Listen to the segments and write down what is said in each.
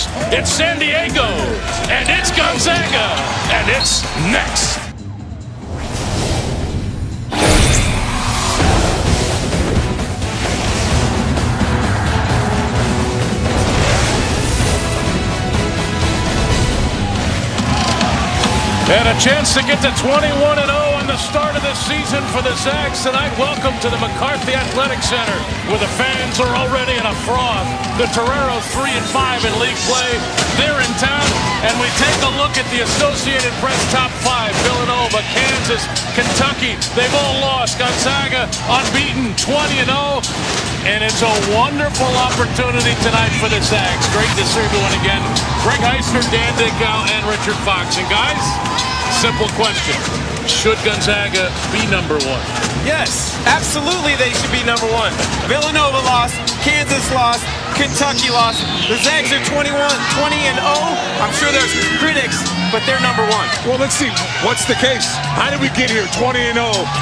Toreros. It's San Diego, and it's Gonzaga, and it's next. And a chance to get to 21-0 on the start of the season for the Zags tonight. Welcome to the McCarthy Athletic Center, where the fans are already in a froth. The Toreros 3-5 in league play. They're in town, and we take a look at the Associated Press top 5. Villanova, Kansas, Kentucky, they've all lost. Gonzaga unbeaten, 20-0. And it's a wonderful opportunity tonight for the Zags. Great to see everyone again. Greg Heister, Dan Dickau, and Richard Fox. And guys, simple question. Should Gonzaga be number one? Yes, absolutely they should be number one. Villanova lost, Kansas lost, Kentucky lost. The Zags are 20-0. I'm sure there's critics, but they're number one. Well, let's see. What's the case? How did we get here 20-0?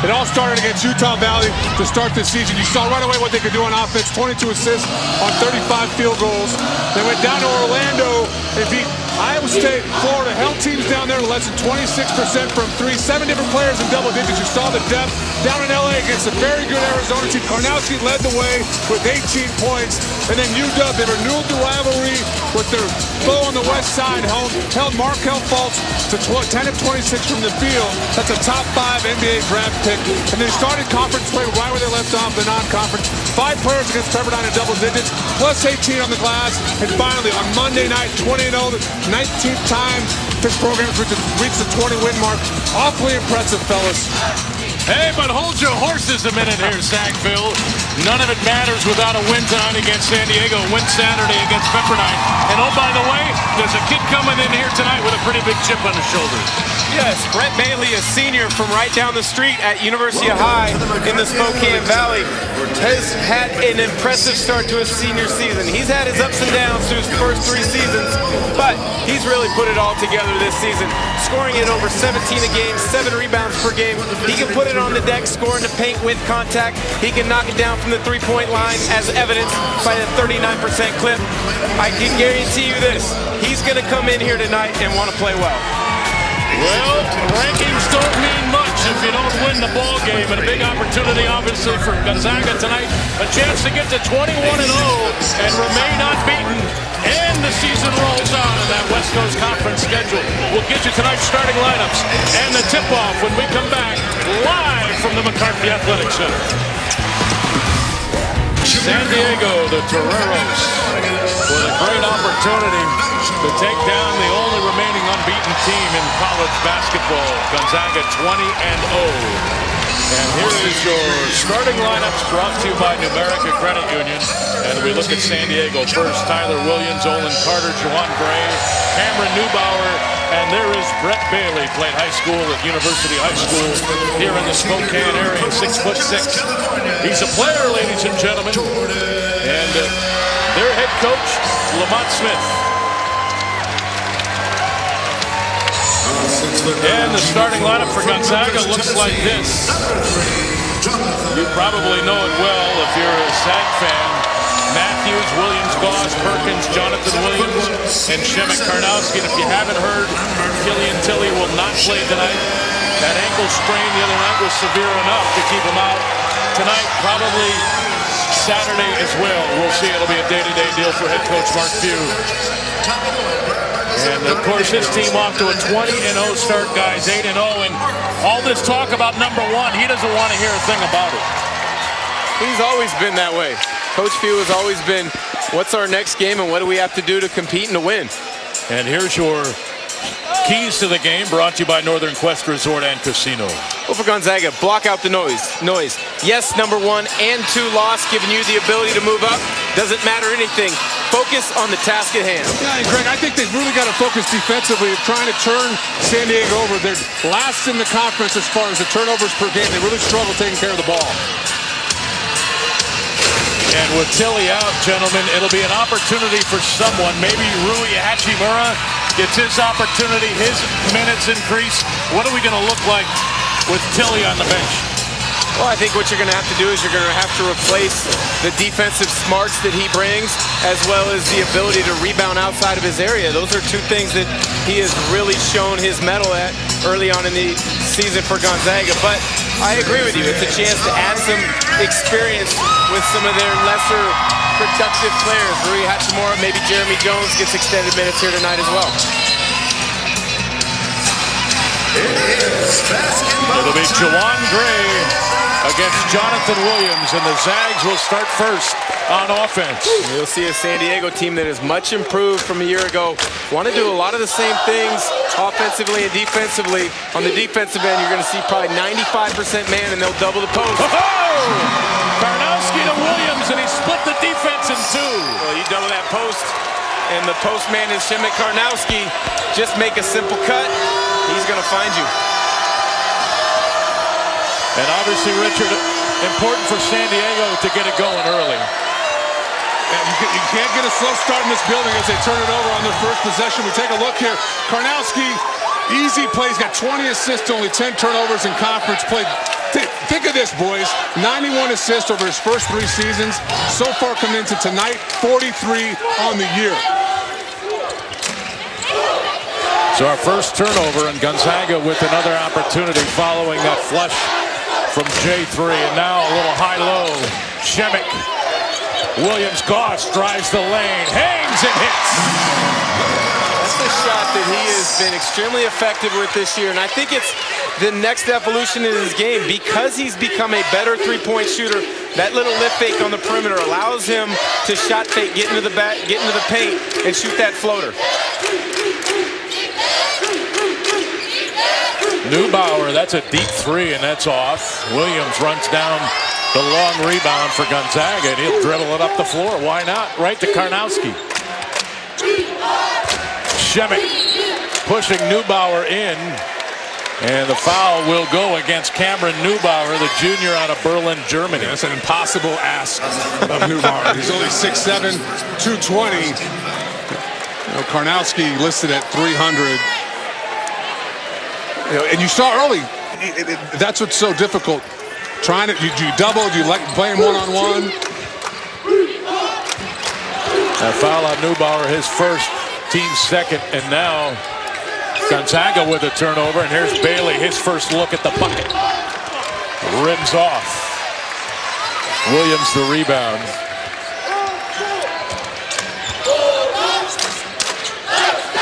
It all started against Utah Valley to start this season. You saw right away what they could do on offense. 22 assists on 35 field goals. They went down to Orlando and beat Iowa State, Florida, held teams down there to less than 26% from three. 7 different players in double digits. You saw the depth down in LA against a very good Arizona team. Karnowski led the way with 18 points. And then UW, they renewed the rivalry with their foe on the west side. Held Markelle Fultz to 10 of 26 from the field. That's a top 5 NBA draft pick. And they started conference play right where they left off the non-conference. 5 players against Pepperdine in double digits, plus 18 on the glass. And finally, on Monday night, 20-0, 19th time this program has reached the 20-win mark. Awfully impressive, fellas. Hey, but hold your horses a minute here, Sackville. None of it matters without a win tonight against San Diego, win Saturday against Pepperdine. And oh, by the way, there's a kid coming in here tonight with a pretty big chip on his shoulder. Yes, Brett Bailey, a senior from right down the street at University of High in the Spokane Valley, has had an impressive start to his senior season. He's had his ups and downs through his first 3 seasons, but he's really put it all together this season, scoring at over 17 a game, 7 rebounds per game. He can put it on the deck, score in the paint with contact. He can knock it down from the three-point line, as evidenced by the 39% clip. I can guarantee you this, he's going to come in here tonight and want to play well. Well, rankings don't mean much if you don't win the ball game. And a big opportunity, obviously, for Gonzaga tonight. A chance to get to 21-0 and remain unbeaten. And the season rolls on in that West Coast Conference schedule. We'll get you tonight's starting lineups and the tip-off when we come back live from the McCarthy Athletic Center. San Diego, the Toreros, with a great opportunity to take down the only remaining unbeaten team in college basketball. Gonzaga 20-0. And here is your starting lineups brought to you by Numerica Credit Union. And we look at San Diego first. Tyler Williams, Olin Carter, Juwan Gray, Cameron Neubauer, and there is Brett Bailey. Played high school at University High School here in the Spokane area, 6'6". He's a player, ladies and gentlemen. And their head coach, Lamont Smith. And the starting lineup for Gonzaga looks like this. You probably know it well if you're a Zag fan. Matthews, Williams, Goss, Perkins, Jonathan Williams, and Shemek Karnowski. And if you haven't heard, Killian Tilly will not play tonight. That ankle sprain the other night was severe enough to keep him out. Tonight, probably Saturday as well. We'll see. It'll be a day-to-day deal for head coach Mark Few. And, of course, his team off to a 20-0 start, guys, 8-0. And all this talk about number one, he doesn't want to hear a thing about it. He's always been that way. Coach Few has always been, what's our next game and what do we have to do to compete and to win? And here's your keys to the game, brought to you by Northern Quest Resort and Casino. Well, for Gonzaga, block out the noise. Yes, number 1 and 2 loss, giving you the ability to move up. Doesn't matter anything. Focus on the task at hand. Yeah, and Greg, I think they've really got to focus defensively of trying to turn San Diego over. They're last in the conference as far as the turnovers per game. They really struggle taking care of the ball. And with Tilly out, gentlemen, it'll be an opportunity for someone. Maybe Rui Hachimura gets his opportunity, his minutes increase. What are we going to look like with Tilly on the bench? Well, I think what you're going to have to do is you're going to have to replace the defensive smarts that he brings, as well as the ability to rebound outside of his area. Those are two things that he has really shown his mettle at early on in the season for Gonzaga. But I agree with you. It's a chance to add some experience with some of their lesser productive players. Rui Hachimura, maybe Jeremy Jones gets extended minutes here tonight as well. It'll be Jawan Gray against Jonathan Williams, and the Zags will start first on offense. You'll see a San Diego team that is much improved from a year ago. Want to do a lot of the same things offensively and defensively. On the defensive end, you're going to see probably 95% man, and they'll double the post. Karnowski to Williams, and he split the defense in two. Well, you double that post, and the post man is Shemek Karnowski. Just make a simple cut. He's going to find you. And obviously, Richard, important for San Diego to get it going early. You can't get a slow start in this building as they turn it over on their first possession. We take a look here. Karnowski, easy plays, got 20 assists, only 10 turnovers in conference play. Think of this, boys. 91 assists over his first 3 seasons. So far coming into tonight, 43 on the year. So our first turnover, and Gonzaga with another opportunity following that flush from J3. And now a little high-low. Shemek. Williams Goss drives the lane, hangs and hits. That's a shot that he has been extremely effective with this year. And I think it's the next evolution in his game. Because he's become a better three-point shooter, that little lift fake on the perimeter allows him to shot fake, get into the paint, and shoot that floater. Neubauer, that's a deep 3, and that's off. Williams runs down the long rebound for Gonzaga, and he'll dribble it up the floor. Why not? Right to Karnowski. Shemek pushing Neubauer in, and the foul will go against Cameron Neubauer, the junior out of Berlin, Germany. That's an impossible ask of Neubauer. He's only 6'7", 220. Karnowski listed at 300. And you saw early, that's what's so difficult. Trying to, do you double? Do you like playing one-on-one? A foul on Neubauer, his first, team second, and now Gonzaga with a turnover, and here's Bailey, his first look at the bucket. Rims off. Williams the rebound.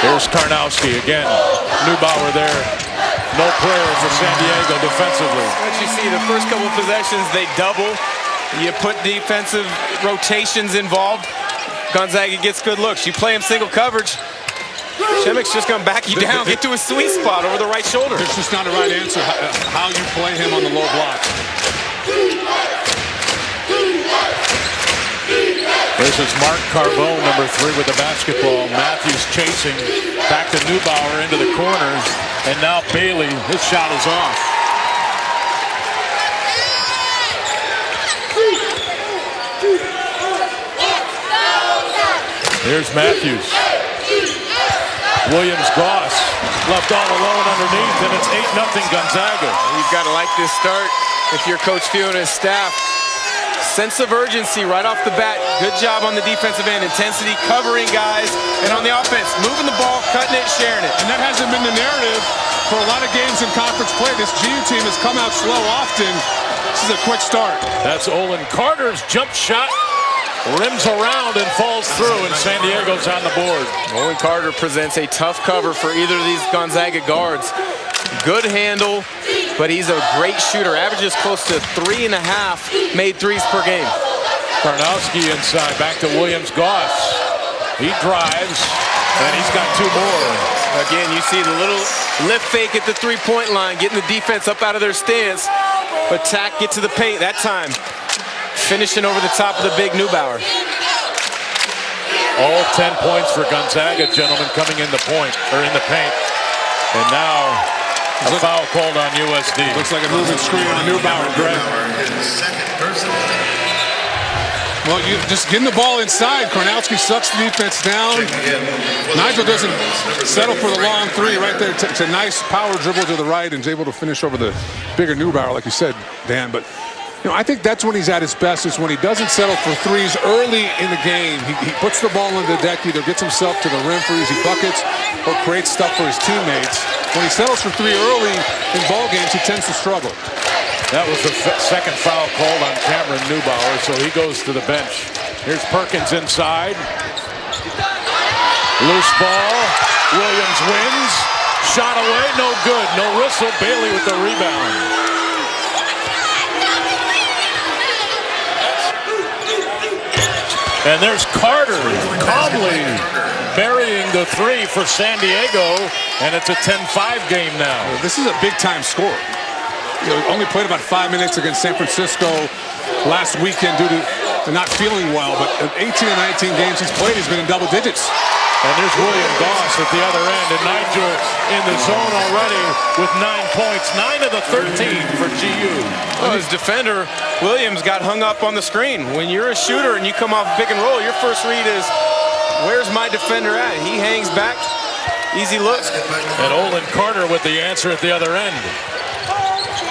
Here's Karnowski again. Neubauer there. No prayer for San Diego defensively. As you see, the first couple of possessions, they double. You put defensive rotations involved. Gonzaga gets good looks. You play him single coverage. Shemek's just going to back you down, get to a sweet spot over the right shoulder. It's just not the right answer, how you play him on the low block. This is Mark Carbone, number 3 with the basketball. Matthews chasing, back to Neubauer into the corners, and now Bailey, his shot is off. Here's Matthews. Williams Goss left all alone underneath, and it's 8-0 Gonzaga. You've got to like this start if you're Coach Few and his staff. Sense of urgency right off the bat. Good job on the defensive end. Intensity, covering guys. And on the offense, moving the ball, cutting it, sharing it. And that hasn't been the narrative for a lot of games in conference play. This GU team has come out slow often. This is a quick start. That's Olin Carter's jump shot. Rims around and falls through, and San Diego's on the board. Olin Carter presents a tough cover for either of these Gonzaga guards. Good handle, but he's a great shooter. Averages close to 3.5 made threes per game. Karnowski inside, back to Williams Goss. He drives, and he's got 2 more. Again, you see the little lift fake at the three-point line, getting the defense up out of their stance. Attack, get to the paint that time. Finishing over the top of the big Neubauer. All 10 points for Gonzaga, gentlemen, coming in the paint. And now a foul called on USD. Looks like a moving screen on Neubauer, Greg. Well, you just getting the ball inside. Karnowski sucks the defense down. Nigel doesn't settle for the long three right there. It's a nice power dribble to the right and is able to finish over the bigger Neubauer, like you said, Dan. But I think that's when he's at his best, is when he doesn't settle for threes early in the game. He puts the ball on the deck, either gets himself to the rim for easy buckets or creates stuff for his teammates. When he settles for three early in ball games, he tends to struggle. That was the second foul called on Cameron Neubauer, so he goes to the bench. Here's Perkins inside. Loose ball. Williams wins. Shot away, no good. No whistle. Bailey with the rebound. And there's Carter calmly burying the three for San Diego, and it's a 10-5 game now. This is a big-time score. Only played about 5 minutes against San Francisco last weekend due to not feeling well, but 18 and 19 games he's played, he's been in double digits. And there's William Goss at the other end, and Nigel in the zone already with 9 points, 9 of the 13 for GU. Well, his defender, Williams, got hung up on the screen. When you're a shooter and you come off pick and roll, your first read is, where's my defender at? He hangs back, easy look. And Olin Carter with the answer at the other end.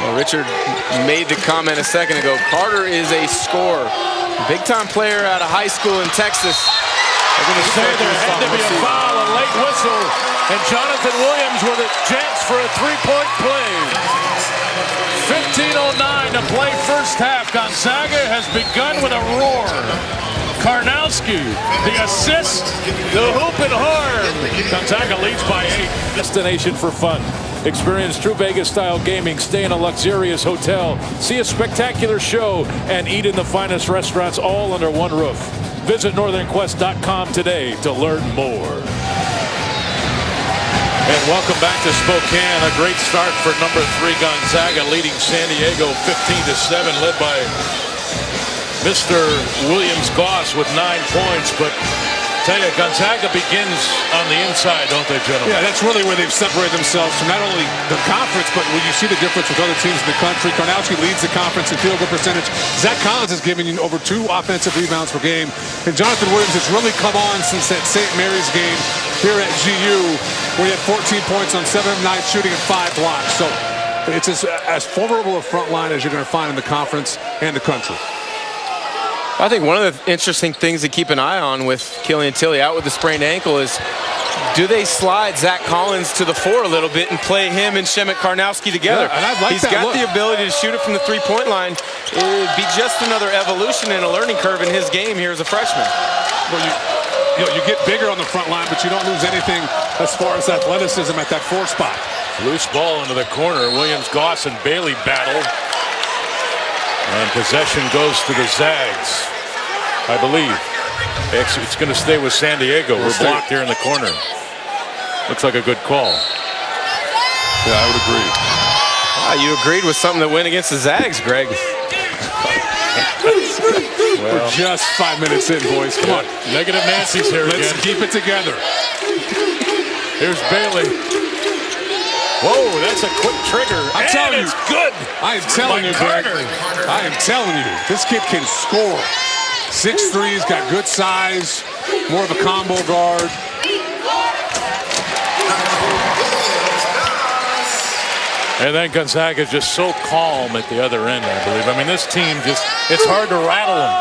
Well, Richard made the comment a second ago. Carter is a scorer. Big-time player out of high school in Texas. They're going to say there had to be a foul, a late whistle, and Jonathan Williams with a chance for a three-point play. 15:09 to play first half. Gonzaga has begun with a roar. Karnowski, the assist, the hoop and horn. Gonzaga leads by 8. Destination for fun. Experience true Vegas-style gaming, stay in a luxurious hotel, see a spectacular show, and eat in the finest restaurants all under one roof. Visit northernquest.com today to learn more. And welcome back to Spokane. A great start for number 3 Gonzaga, leading San Diego 15-7, led by Mr. Williams Goss with 9 points. But tell you, Gonzaga begins on the inside, don't they, gentlemen? Yeah, that's really where they've separated themselves from not only the conference, but when you see the difference with other teams in the country. Karnowski leads the conference in field goal percentage. Zach Collins is giving you over 2 offensive rebounds per game. And Jonathan Williams has really come on since that St. Mary's game here at GU, where he had 14 points on 7 of 9 shooting and 5 blocks. So it's as formidable a front line as you're going to find in the conference and the country. I think one of the interesting things to keep an eye on with Killian Tilly out with the sprained ankle is, do they slide Zach Collins to the 4 a little bit and play him and Shemet Karnowski together? Yeah, and I like He's got the ability to shoot it from the three-point line. It would be just another evolution and a learning curve in his game here as a freshman. Well, you get bigger on the front line, but you don't lose anything as far as athleticism at that 4 spot. Loose ball into the corner. Williams, Goss, and Bailey battle. And possession goes to the Zags, I believe. It's going to stay with San Diego. We're blocked here in the corner. Looks like a good call. Yeah, I would agree. You agreed with something that went against the Zags, Greg. We're just 5 minutes in, boys. Come on. Negative Nancy's here again. Let's keep it together. Here's Bailey. Whoa, that's a quick trigger. I'm telling you, it's good. I am telling you, Greg. Carter. I am telling you, this kid can score. 6'3", he's got good size, more of a combo guard. And then Gonzaga just so calm at the other end, I believe. I mean, this team it's hard to rattle them.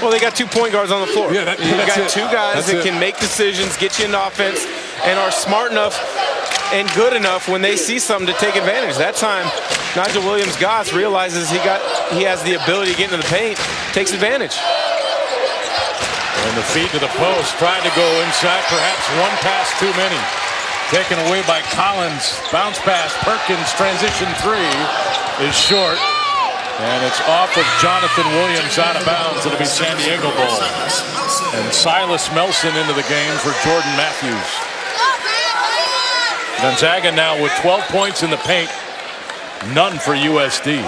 Well, they got 2 point guards on the floor. Yeah, You've got 2 guys that can make decisions, get you into offense, and are smart enough and good enough when they see something to take advantage. That time, Nigel Williams-Goss realizes he has the ability to get into the paint, takes advantage. And the feed to the post, trying to go inside, perhaps one pass too many. Taken away by Collins, bounce pass, Perkins, transition 3 is short. And it's off of Jonathan Williams out of bounds. It'll be San Diego ball. And Silas Melson into the game for Jordan Matthews. Gonzaga now with 12 points in the paint, none for USD.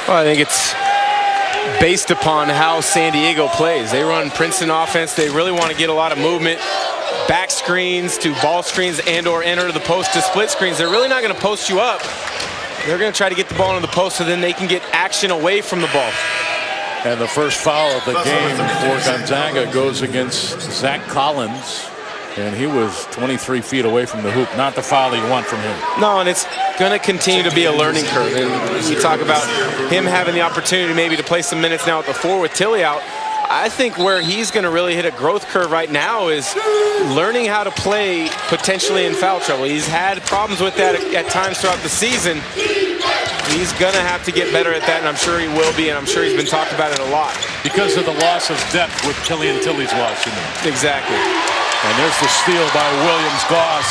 Well, I think it's based upon how San Diego plays. They run Princeton offense. They really want to get a lot of movement, back screens to ball screens and or enter the post to split screens. They're really not going to post you up They're going to try to get the ball into the post so then they can get action away from the ball. And the first foul of the game for Gonzaga goes against Zach Collins. And he was 23 feet away from the hoop. Not the foul you want from him. No, and it's going to continue to be a learning curve. And we talk about him having the opportunity maybe to play some minutes now at the 4 with Tilly out. I think where he's going to really hit a growth curve right now is learning how to play potentially in foul trouble. He's had problems with that at times throughout the season. He's going to have to get better at that, and I'm sure he will be, and I'm sure he's been talked about it a lot. Because of the loss of depth with Killian Tilly's watching him. Exactly. And there's the steal by Williams-Goss.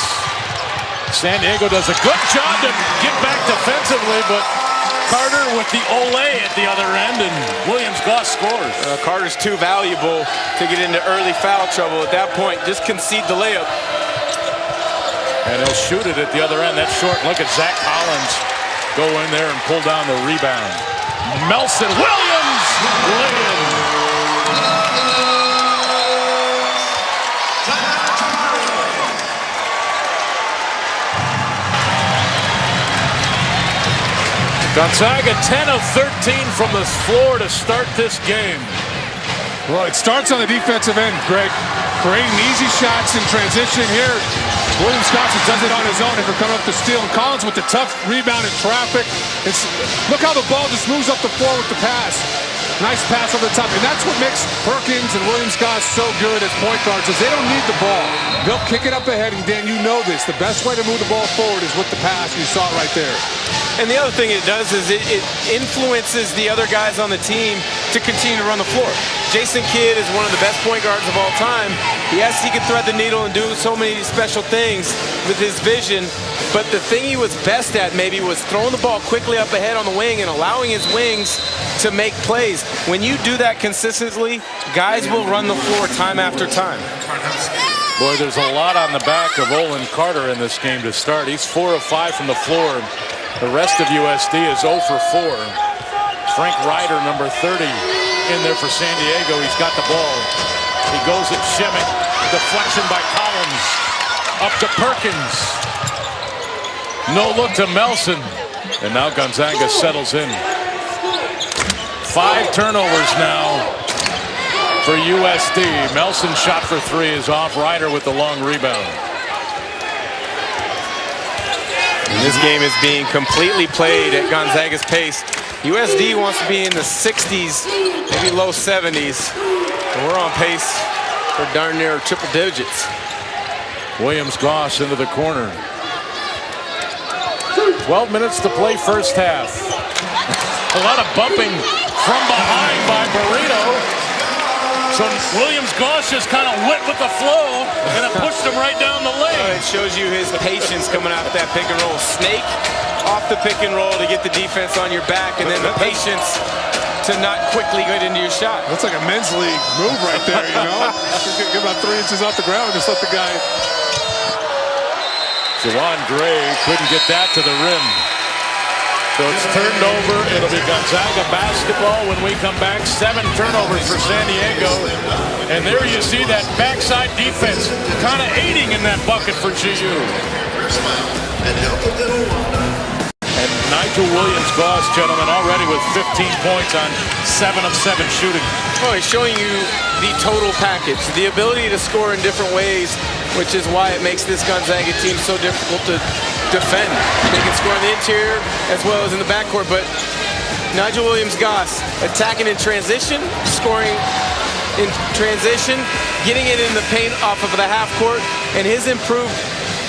San Diego does a good job to get back defensively, but Carter with the ole at the other end, and Williams-Goss scores. Carter's too valuable to get into early foul trouble. At that point, just concede the layup. And he'll shoot it at the other end. That's short. Look at Zach Collins go in there and pull down the rebound. Melson Williams lay in. Gonzaga 10 of 13 from the floor to start this game. Well, it starts on the defensive end, Greg. Creating easy shots in transition here. Williams-Goss does it on his own after coming up to steal. And Collins with the tough rebound in traffic. Look how the ball just moves up the floor with the pass. Nice pass over the top. And that's what makes Perkins and Williams-Goss so good as point guards is they don't need the ball. They'll kick it up ahead, and Dan, you know this. The best way to move the ball forward is with the pass. You saw it right there. And the other thing it does is it influences the other guys on the team to continue to run the floor. Jason Kidd is one of the best point guards of all time. Yes, he can thread the needle and do so many special things with his vision, but the thing he was best at maybe was throwing the ball quickly up ahead on the wing and allowing his wings to make plays. When you do that consistently, guys will run the floor time after time. Boy, there's a lot on the back of Olin Carter in this game to start. He's 4 of 5 from the floor. The rest of USD is 0 for 4. Frank Ryder, number 30, in there for San Diego. He's got the ball. He goes at Shimmick. Deflection by Collins. Up to Perkins. No look to Melson. And now Gonzaga settles in. 5 turnovers now for USD. Melson shot for 3 is off. Ryder with the long rebound. And this game is being completely played at Gonzaga's pace. USD wants to be in the 60s, maybe low 70s. And we're on pace for darn near triple digits. Williams-Goss into the corner. 12 minutes to play first half. A lot of bumping from behind by Burrito. So Williams-Goss just kind of went with the flow, and it pushed him right down the lane. It shows you his patience coming out of that pick and roll. Snake off the pick and roll to get the defense on your back, and then the patience to not quickly get into your shot. That's like a men's league move right there, you know? Get about 3 inches off the ground and just let the guy. Juwan Gray couldn't get that to the rim. So it's turned over. It'll be Gonzaga basketball when we come back. 7 turnovers for San Diego. And there you see that backside defense kind of aiding in that bucket for GU. And Nigel Williams-Goss, gentlemen, already with 15 points on 7 of 7 shooting. Oh, he's showing you the total package, the ability to score in different ways, which is why it makes this Gonzaga team so difficult to defend. They can score in the interior as well as in the backcourt, but Nigel Williams-Goss attacking in transition, scoring in transition, getting it in the paint off of the half court, and his improved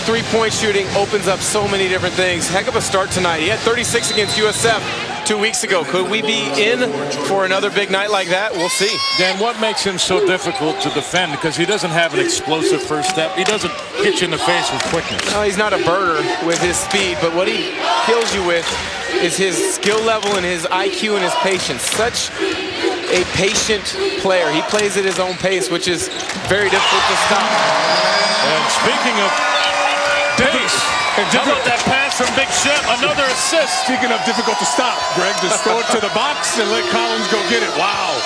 three-point shooting opens up so many different things. Heck of a start tonight. He had 36 against USF 2 weeks ago. Could we be in for another big night like that? We'll see. Dan, what makes him so difficult to defend? Because he doesn't have an explosive first step. He doesn't hit you in the face with quickness. No, he's not a burner with his speed, but what he kills you with is his skill level and his IQ and his patience. Such a patient player. He plays at his own pace, which is very difficult to stop. And speaking of pace, how about that pass from Big Shep? Another assist. Speaking of difficult to stop, Greg, just throw it to the box and let Collins go get it. Wow.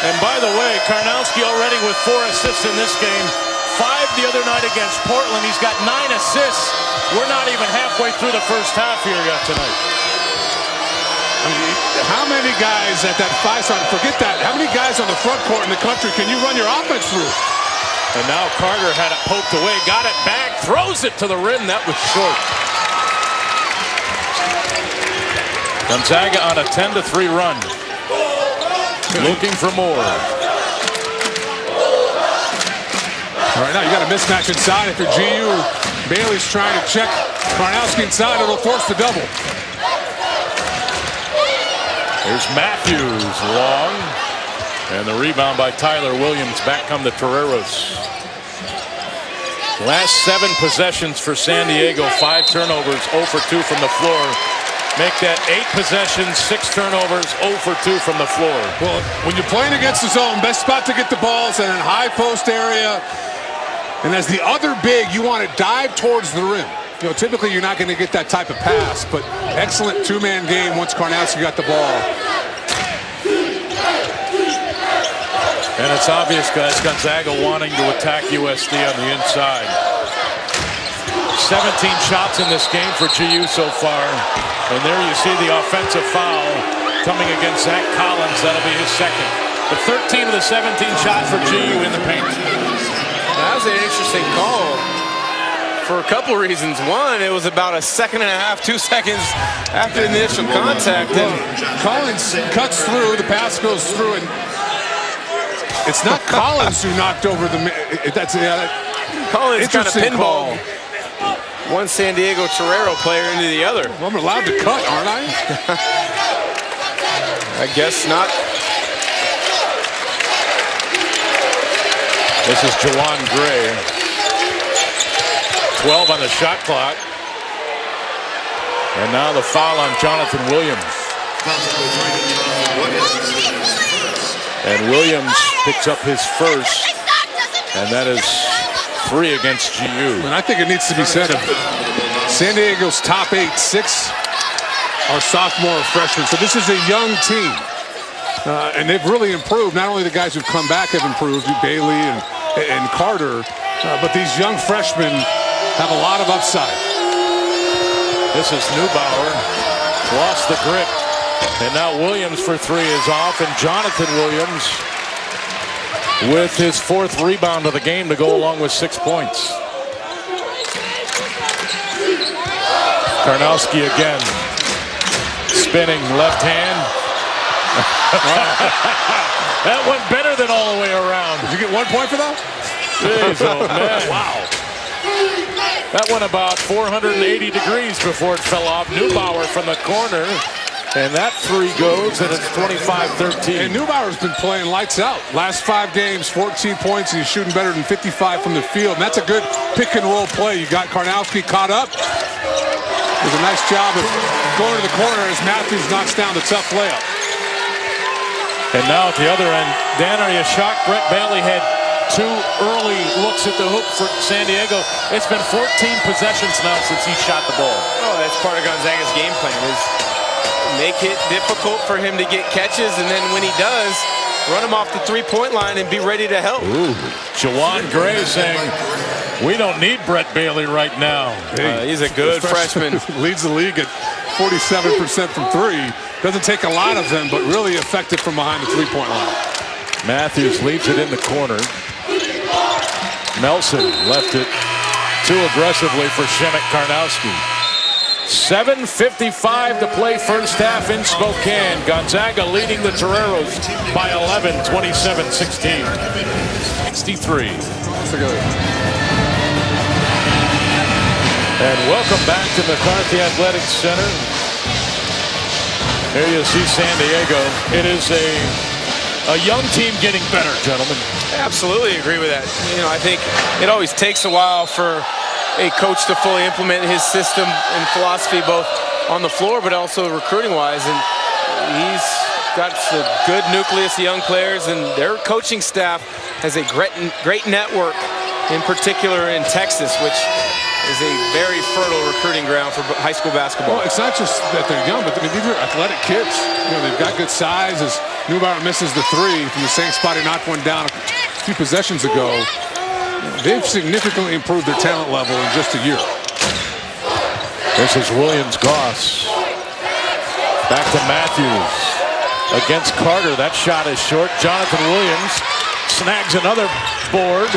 And by the way, Karnowski already with 4 assists in this game, 5 the other night against Portland. He's got 9 assists. We're not even halfway through the first half here yet tonight. I mean, how many guys at that 5-side, forget that, how many guys on the front court in the country can you run your offense through? And now Carter had it poked away, got it back, throws it to the rim. That was short. Gonzaga on a 10-3 run. Looking for more. All right, now you got a mismatch inside. If you're GU, Bailey's trying to check Karnowski inside. It'll force the double. Here's Matthews, long. And the rebound by Tyler Williams. Back come the Toreros. Last 7 possessions for San Diego. 5 turnovers, 0 for 2 from the floor. Make that 8 possessions, 6 turnovers, 0 for 2 from the floor. Well, when you're playing against the zone, best spot to get the balls in a high post area. And as the other big, you want to dive towards the rim. You know, typically you're not going to get that type of pass, but excellent 2-man game once Karnowski got the ball. And it's obvious, guys, Gonzaga wanting to attack USD on the inside. 17 shots in this game for GU so far. And there you see the offensive foul coming against Zach Collins. That'll be his second. But 13 of the 17 shots for GU in the paint. That was an interesting call for a couple reasons. One, it was about a second and a half, 2 seconds after the initial contact. And Collins cuts through, the pass goes through, and it's not Collins who knocked over the... Collins kind of pinball one San Diego Torero player into the other. Well, I'm allowed to cut, aren't I? I guess not. This is Jawan Gray. 12 on the shot clock. And now the foul on Jonathan Williams. And Williams picks up his first. And that is 3 against GU. And I think it needs to be said of San Diego's top 8, 6 are sophomore or freshmen. So this is a young team. And they've really improved. Not only the guys who've come back have improved, Bailey and Carter, but these young freshmen have a lot of upside. This is Neubauer. Lost the grip. And now Williams for 3 is off. And Jonathan Williams with his 4th rebound of the game to go along with 6 points. Karnowski again. Spinning left hand. That went better than all the way around. Did you get 1 point for that? Jeez, oh man. Wow. That went about 480 degrees before it fell off. Neubauer from the corner. And that 3 goes, and it's 25-13. And Neubauer's been playing lights out. Last 5 games, 14 points, and he's shooting better than 55 from the field. And that's a good pick-and-roll play. You got Karnowski caught up. It was a nice job of going to the corner as Matthews knocks down the tough layup. And now at the other end, Dan, are you shocked Brett Bailey had 2 early looks at the hoop for San Diego? It's been 14 possessions now since he shot the ball. Oh, that's part of Gonzaga's game plan, is make it difficult for him to get catches, and then when he does, run him off the 3-point line and be ready to help. Ooh. Jawan Gray saying, we don't need Brett Bailey right now. He's a good freshman. Leads the league at 47% from 3. Doesn't take a lot of them, but really effective from behind the 3-point line. Matthews leaves it in the corner. Nelson left it too aggressively for Shemek Karnowski. 7:55 to play first half in Spokane. Gonzaga leading the Toreros by 11, 27-16. 63. And welcome back to McCarthy Athletic Center. Here you see San Diego. It is a young team getting better, gentlemen. I absolutely agree with that. You know, I think it always takes a while for a coach to fully implement his system and philosophy, both on the floor but also recruiting-wise. And he's got a good nucleus of young players, and their coaching staff has a great network, in particular in Texas, which is a very fertile recruiting ground for high school basketball. Well, it's not just that they're young, but I mean, these are athletic kids. You know, they've got good size. As Neubauer misses the 3 from the same spot he knocked one down a few possessions ago. They've significantly improved their talent level in just a year. This is Williams-Goss. Back to Matthews. Against Carter. That shot is short. Jonathan Williams snags another board,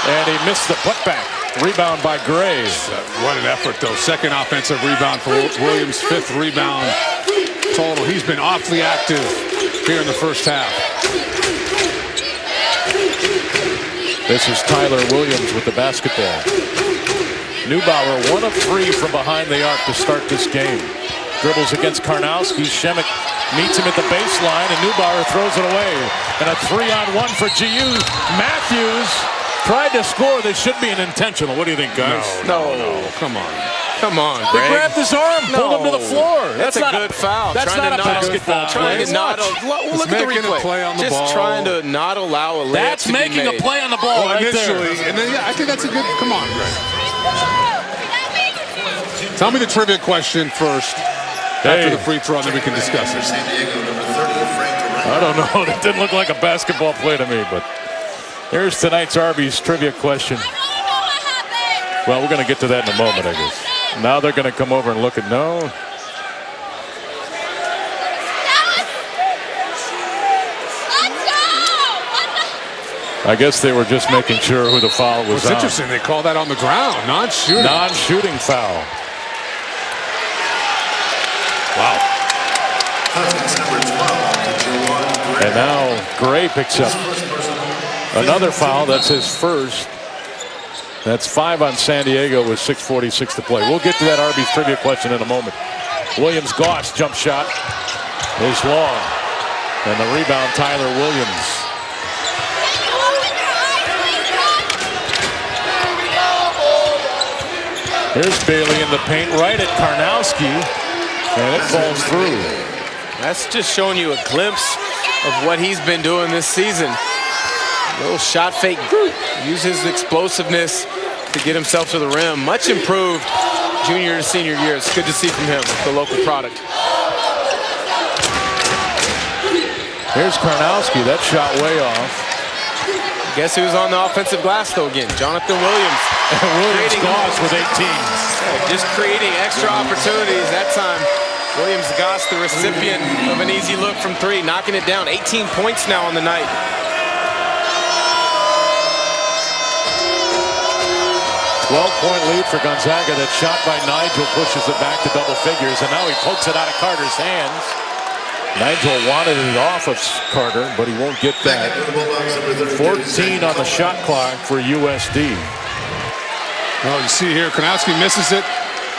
and he missed the putback. Rebound by Gray. What an effort, though. Second offensive rebound for Williams. 5th rebound total. He's been awfully active here in the first half. This is Tyler Williams with the basketball. Neubauer 1 of 3 from behind the arc to start this game. Dribbles against Karnowski. Shemek meets him at the baseline, and Neubauer throws it away. And a 3-on-1 for GU. Matthews tried to score. They should be an intentional. What do you think, guys? No. Come on. Come on, They Greg. grabbed his arm, pulled him to the floor. That's a good foul. That's not a basketball play. Trying to not look at the replay. Play on the ball. Just trying to not allow a layup That's to be making made. a play on the ball right initially, there. and then I think that's a good. Come on, Greg. Tell me the trivia question first. After the free throw, and then we can discuss it. I don't know. It didn't look like a basketball play to me, but here's tonight's Arby's trivia question. Well, we're going to get to that in a moment, I guess. Now they're going to come over and look at no. I guess they were just making sure who the foul was It's on. interesting. They call that on the ground, non-shooting. Non-shooting foul. Wow. And now Gray picks up another foul. That's his first. That's 5 on San Diego with 6:46 to play. We'll get to that Arby's trivia question in a moment. Williams-Goss jump shot is long. And the rebound, Tyler Williams. Here's Bailey in the paint right at Karnowski. And it falls through. That's just showing you a glimpse of what he's been doing this season. A little shot fake. Use his explosiveness to get himself to the rim. Much improved junior to senior year. It's good to see from him, the local product. Here's Karnowski. That shot way off. Guess who's on the offensive glass, though, again? Jonathan Williams. Williams-Goss with 18. Just creating extra opportunities. That time, Williams-Goss, the recipient of an easy look from 3, knocking it down. 18 points now on the night. Point lead for Gonzaga. That shot by Nigel pushes it back to double figures, and now he pokes it out of Carter's hands. Nigel wanted it off of Carter, but he won't get that. 14 on the shot clock for USD. Well, you see here, Karnowski misses it.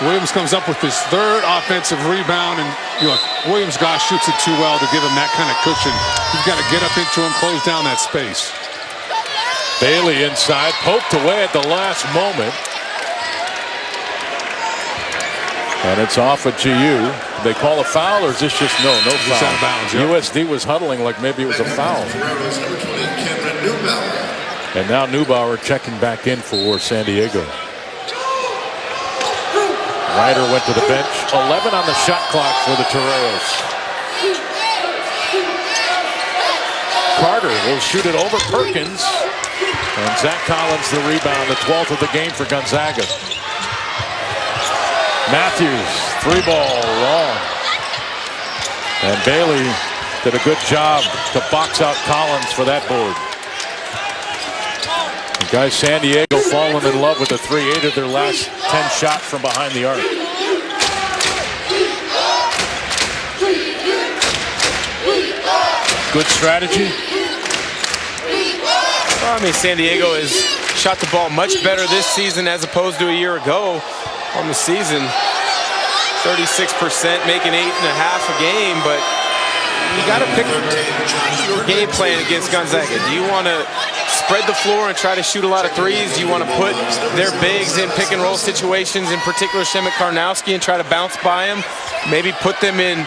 Williams comes up with his 3rd offensive rebound, and Williams-Goss shoots it too well to give him that kind of cushion. You've got to get up into him, close down that space. Bailey inside, poked away at the last moment. And it's off at GU. They call a foul, or is this just no foul? It's out of bounds, yep. USD was huddling like maybe it was a foul. And now Neubauer checking back in for San Diego. Ryder went to the bench. 11 on the shot clock for the Toreros. Carter will shoot it over Perkins. And Zach Collins the rebound, the 12th of the game for Gonzaga. Matthews, 3-ball, long. And Bailey did a good job to box out Collins for that board. The guys, San Diego falling in love with the 3, 8 of their last 10 shots from behind the arc. Good strategy. Well, I mean, San Diego has shot the ball much better this season as opposed to a year ago on the season. 36%, making 8.5 a game, but you got to pick your game plan against Gonzaga. Do you want to spread the floor and try to shoot a lot of threes? Do you want to put their bigs in pick and roll situations, in particular Shemek Karnowski, and try to bounce by him? Maybe put them in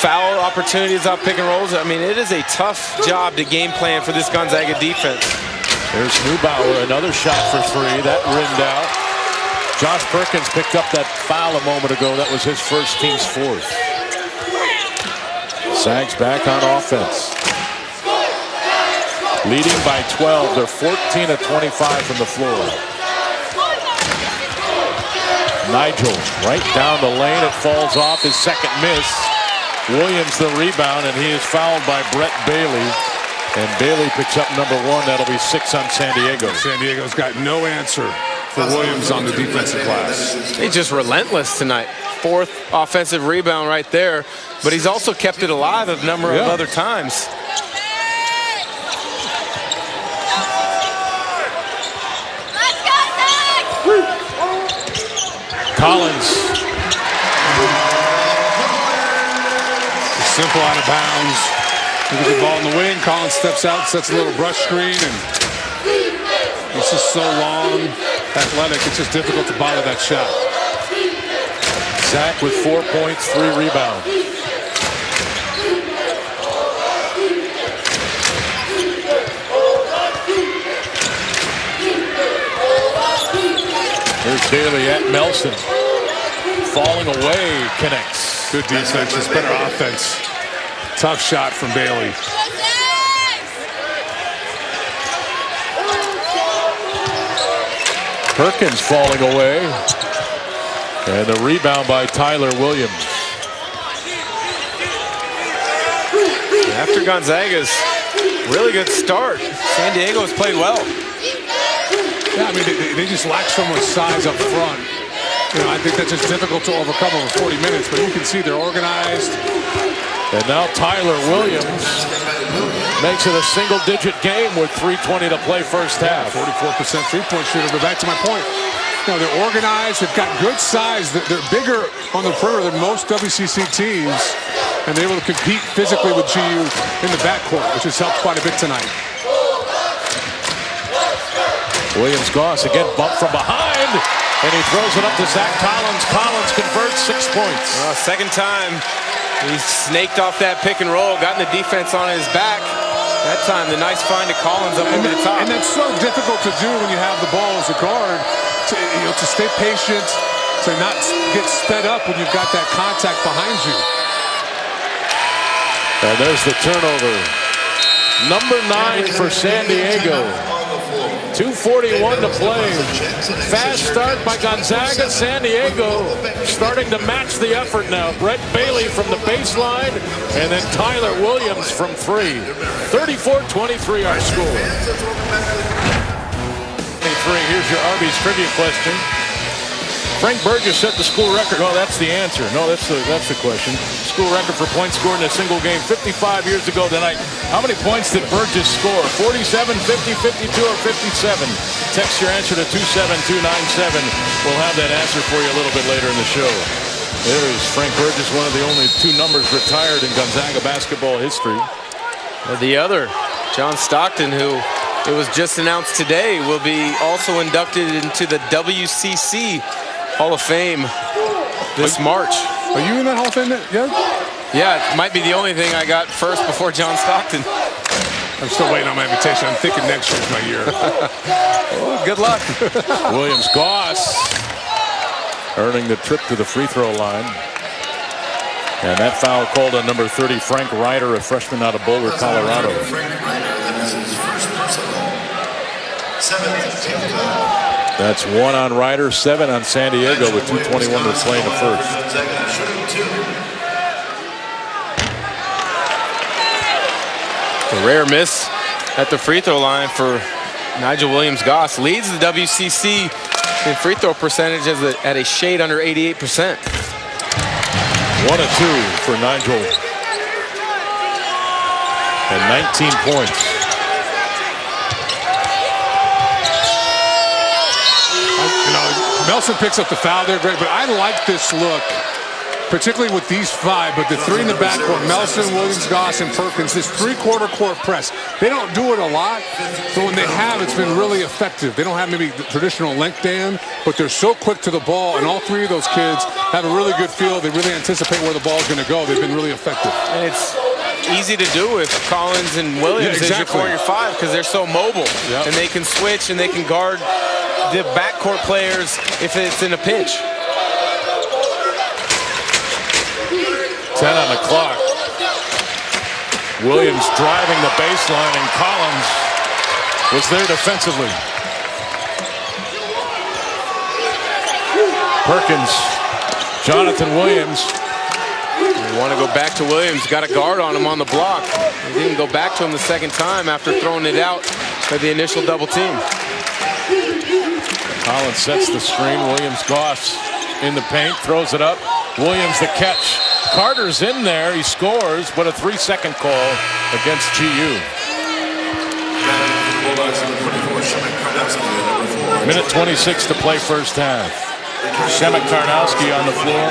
foul opportunities off pick and rolls. I mean, it is a tough job to game plan for this Gonzaga defense. There's Neubauer, another shot for 3. That rimmed out. Josh Perkins picked up that foul a moment ago. That was his first, team's 4th. Zags back on offense. leading by 12. They're 14 of 25 from the floor. Nigel right down the lane. It falls off. His second miss. Williams the rebound, and he is fouled by Brett Bailey. And Bailey picks up number 1. That'll be 6 on San Diego. San Diego's got no answer for Williams on the defensive glass. He's just relentless tonight. 4th offensive rebound right there, but he's also kept it alive a number of other times. Collins. Simple out of bounds. Look at the ball in the wing. Collins steps out, sets a little brush screen, and he's just so long, athletic. It's just difficult to bother that shot. Zach with 4 points, 3 rebounds. Here's Bailey at Melson. Falling away, connects. Good defense, just better offense. Tough shot from Bailey. Perkins falling away. And the rebound by Tyler Williams. After Gonzaga's really good start, San Diego's played well. Yeah, I mean, they just lack so much size up front. You know, I think that's just difficult to overcome over 40 minutes, but you can see they're organized. And now Tyler Williams makes it a single-digit game with 3:20 to play first half. 44% three-point shooter, but back to my point. You know, they're organized, they've got good size, they're bigger on the perimeter than most WCC teams, and they're able to compete physically with GU in the backcourt, which has helped quite a bit tonight. Williams-Goss again bumped from behind, and he throws it up to Zach Collins. Collins converts 6 points. Second time he snaked off that pick and roll, got the defense on his back. That time, the nice find to Collins up over the top. And that's so difficult to do when you have the ball as a guard, to stay patient, to not get sped up when you've got that contact behind you. And there's the turnover. Number 9 for San Diego. 2:41 to play. Fast start by Gonzaga. San Diego starting to match the effort now. Brett Bailey from the baseline, and then Tyler Williams from 3. 34-23 our score. 23. Here's your Arby's trivia question. Frank Burgess set the school record. Oh, that's the answer. No, that's the question. School record for points scored in a single game 55 years ago tonight. How many points did Burgess score? 47, 50, 52, or 57? Text your answer to 27297. We'll have that answer for you a little bit later in the show. There's Frank Burgess, one of the only 2 numbers retired in Gonzaga basketball history. The other, John Stockton, who it was just announced today, will be also inducted into the WCC Hall of Fame this March. Are you in that Hall of Fame yet? Yeah, it might be the only thing I got first before John Stockton. I'm still waiting on my invitation. I'm thinking next year's my year. Well, good luck. Williams-Goss earning the trip to the free throw line. And that foul called on number 30, Frank Ryder, a freshman out of Boulder, Colorado. That's 1 on Ryder, 7 on San Diego with 2:21 to play in the first. A rare miss at the free throw line for Nigel Williams-Goss. Leads the WCC in free throw percentage at a shade under 88%. 1 of 2 for Nigel. And 19 points. Melson picks up the foul there, great, but I like this look, particularly with these 5, but the 3 in the backcourt, Melson, Williams-Goss, and Perkins, this 3-quarter court press. They don't do it a lot, but when they have, it's been really effective. They don't have maybe the traditional length, Dan, but they're so quick to the ball, and all 3 of those kids have a really good feel. They really anticipate where the ball's going to go. They've been really effective. And it's easy to do with Collins and Williams as your 4 and your 5 because they're so mobile. Yep. And they can switch and they can guard the backcourt players if it's in a pinch. 10 on the clock. Williams driving the baseline, and Collins was there defensively. Perkins, Jonathan Williams. You want to go back to Williams. Got a guard on him on the block. He didn't go back to him the second time after throwing it out for the initial double team. Collins sets the screen. Williams Goss in the paint, throws it up. Williams the catch. Carter's in there. He scores, but a 3-second call against GU. Minute 26 to play first half. Shemek Karnowski on the floor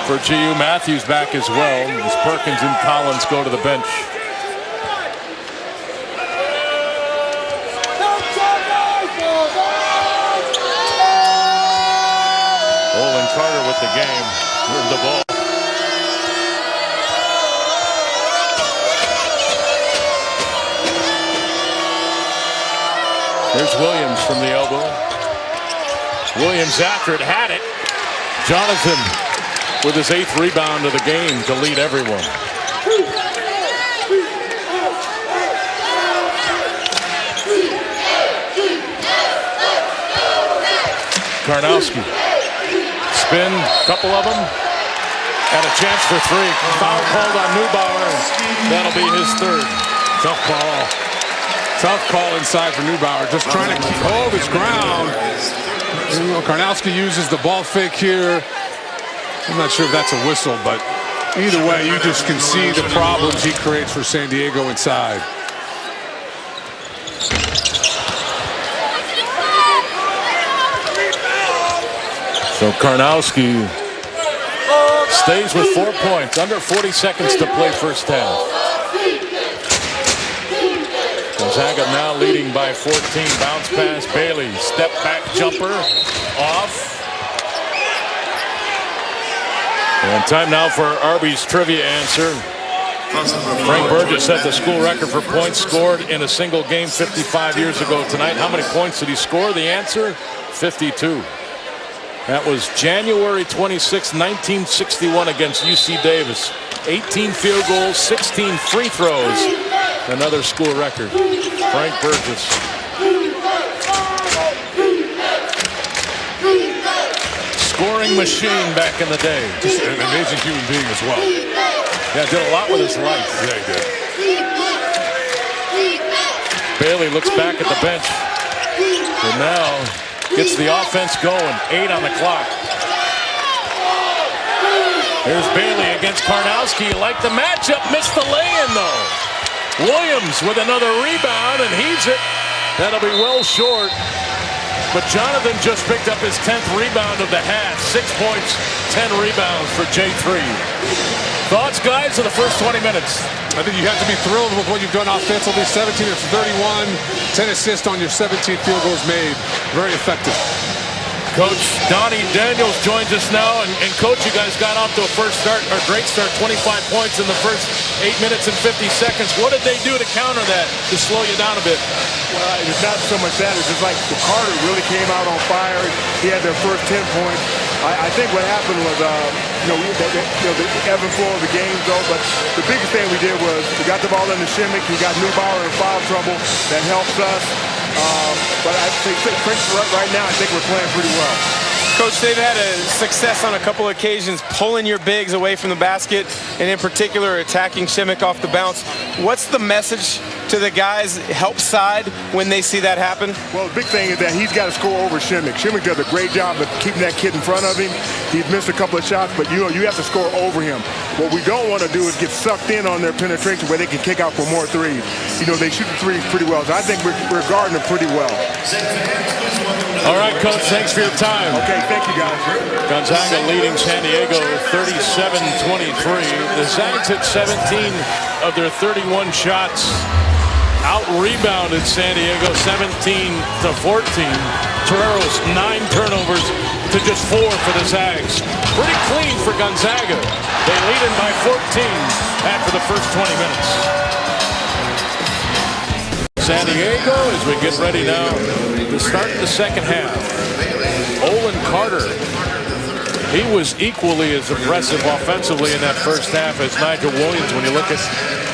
for GU. Matthews back as well as Perkins and Collins go to the bench. Olin Carter with the game, with the ball. There's Williams from the elbow. Williams after it, had it. Jonathan with his 8th rebound of the game to lead everyone. Karnowski. Spin, couple of them. And a chance for 3. Foul called on Neubauer. That'll be his 3rd. Tough call. Tough call inside for Neubauer. Just trying to hold his ground. You know, Karnowski uses the ball fake here. I'm not sure if that's a whistle, but either way, you just can see the problems he creates for San Diego inside. So Karnowski stays with 4 points. Under 40 seconds to play first half. Gonzaga now leading by 14. Bounce pass, Bailey. Step back jumper. Off. And time now for Arby's trivia answer. Frank Burgess set the school record for points scored in a single game 55 years ago tonight. How many points did he score? The answer, 52. That was January 26, 1961 against UC Davis. 18 field goals, 16 free throws. Another school record. Frank Burgess. Scoring machine back in the day. Just an amazing human being as well. Yeah, did a lot with his life. Yeah, he did. Bailey looks back at the bench. And now gets the offense going. 8 on the clock. Here's Bailey against Karnowski. Like the matchup, missed the lay-in though. Williams with another rebound and heaves it. That'll be well short. But Jonathan just picked up his 10th rebound of the half. 6 points, 10 rebounds for J3. Thoughts, guys, of the first 20 minutes? I think you have to be thrilled with what you've done offensively. 17 of 31, 10 assists on your 17 field goals made. Very effective. Coach Donnie Daniels joins us now. And Coach, you guys got off to a great start, 25 points in the first 8 minutes and 50 seconds. What did they do to counter that, to slow you down a bit? Well, it's not so much that. It's just like the Carter really came out on fire. He had their first 10 points. I think what happened was, the ebb and flow of the game, though. But the biggest thing we did was we got the ball in the Shemek. We got Neubauer in foul trouble. That helps us. But I think right now, I think we're playing pretty well. Coach, they've had a success on a couple of occasions pulling your bigs away from the basket, and in particular attacking Shemek off the bounce. What's the message to the guys help side when they see that happen? Well, the big thing is that he's got to score over Shemek. Shemek does a great job of keeping that kid in front of him. He's missed a couple of shots, but you have to score over him. What we don't want to do is get sucked in on their penetration where they can kick out for more threes. They shoot the threes pretty well, so I think we're guarding them pretty well. All right, Coach, thanks for your time. Okay, thank you, guys. Gonzaga leading San Diego 37-23. The Zags hit 17 of their 31 shots. Out-rebounded San Diego 17-14. Toreros 9 turnovers to just 4 for the Zags. Pretty clean for Gonzaga. They lead in by 14 after the first 20 minutes. San Diego, as we get ready now to start the second half. Olin Carter, he was equally as impressive offensively in that first half as Nigel Williams when you look at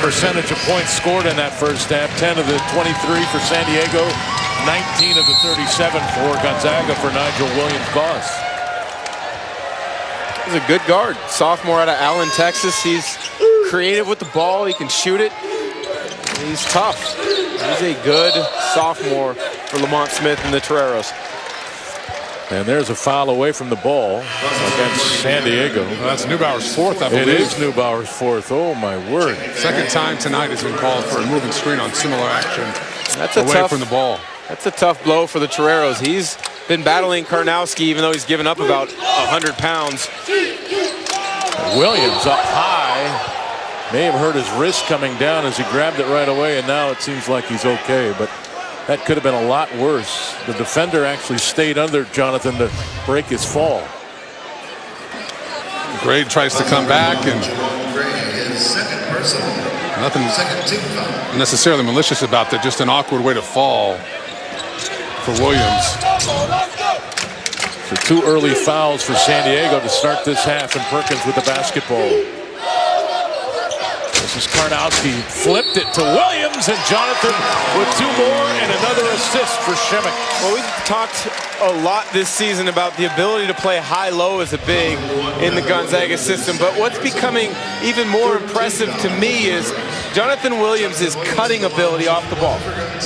percentage of points scored in that first half. 10 of the 23 for San Diego, 19 of the 37 for Gonzaga for Nigel Williams-Goss. He's a good guard. Sophomore out of Allen, Texas. He's creative with the ball. He can shoot it. He's tough. He's a good sophomore for Lamont Smith and the Toreros. And there's a foul away from the ball against San Diego. Well, that's Neubauer's fourth, I believe. It is Neubauer's fourth. Oh, my word. Second time tonight has been called for a moving screen on similar action. That's away from the ball. That's a tough blow for the Toreros. He's been battling Karnowski, even though he's given up about 100 pounds. Williams up high. May have hurt his wrist coming down as he grabbed it right away, and now it seems like he's okay. But that could have been a lot worse. The defender actually stayed under Jonathan to break his fall. Grade tries to come back, and nothing necessarily malicious about that, just an awkward way to fall for Williams. So 2 early fouls for San Diego to start this half, and Perkins with the basketball. This is Karnowski, flipped it to Williams, and Jonathan with 2 more and another assist for Shimmick. Well, we've talked a lot this season about the ability to play high-low as a big in the Gonzaga system, but what's becoming even more impressive to me is Jonathan Williams' cutting ability off the ball.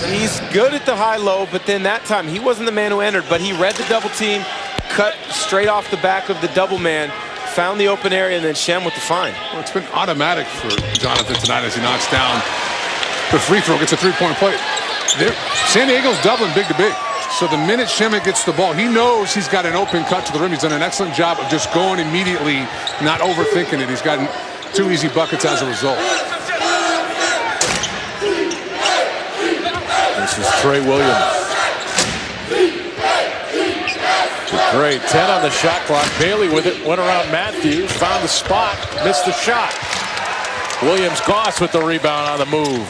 He's good at the high-low, but then that time he wasn't the man who entered, but he read the double team, cut straight off the back of the double man, found the open area, and then Shem with the find. Well, it's been automatic for Jonathan tonight as he knocks down the free throw, gets a three-point play. San Diego's doubling big to big. So the minute Shimmick gets the ball, he knows he's got an open cut to the rim. He's done an excellent job of just going immediately, not overthinking it. He's gotten 2 easy buckets as a result. This is Trey Williams. Great, 10 on the shot clock. Bailey with it, went around Matthews, found the spot, missed the shot. Williams-Goss with the rebound on the move.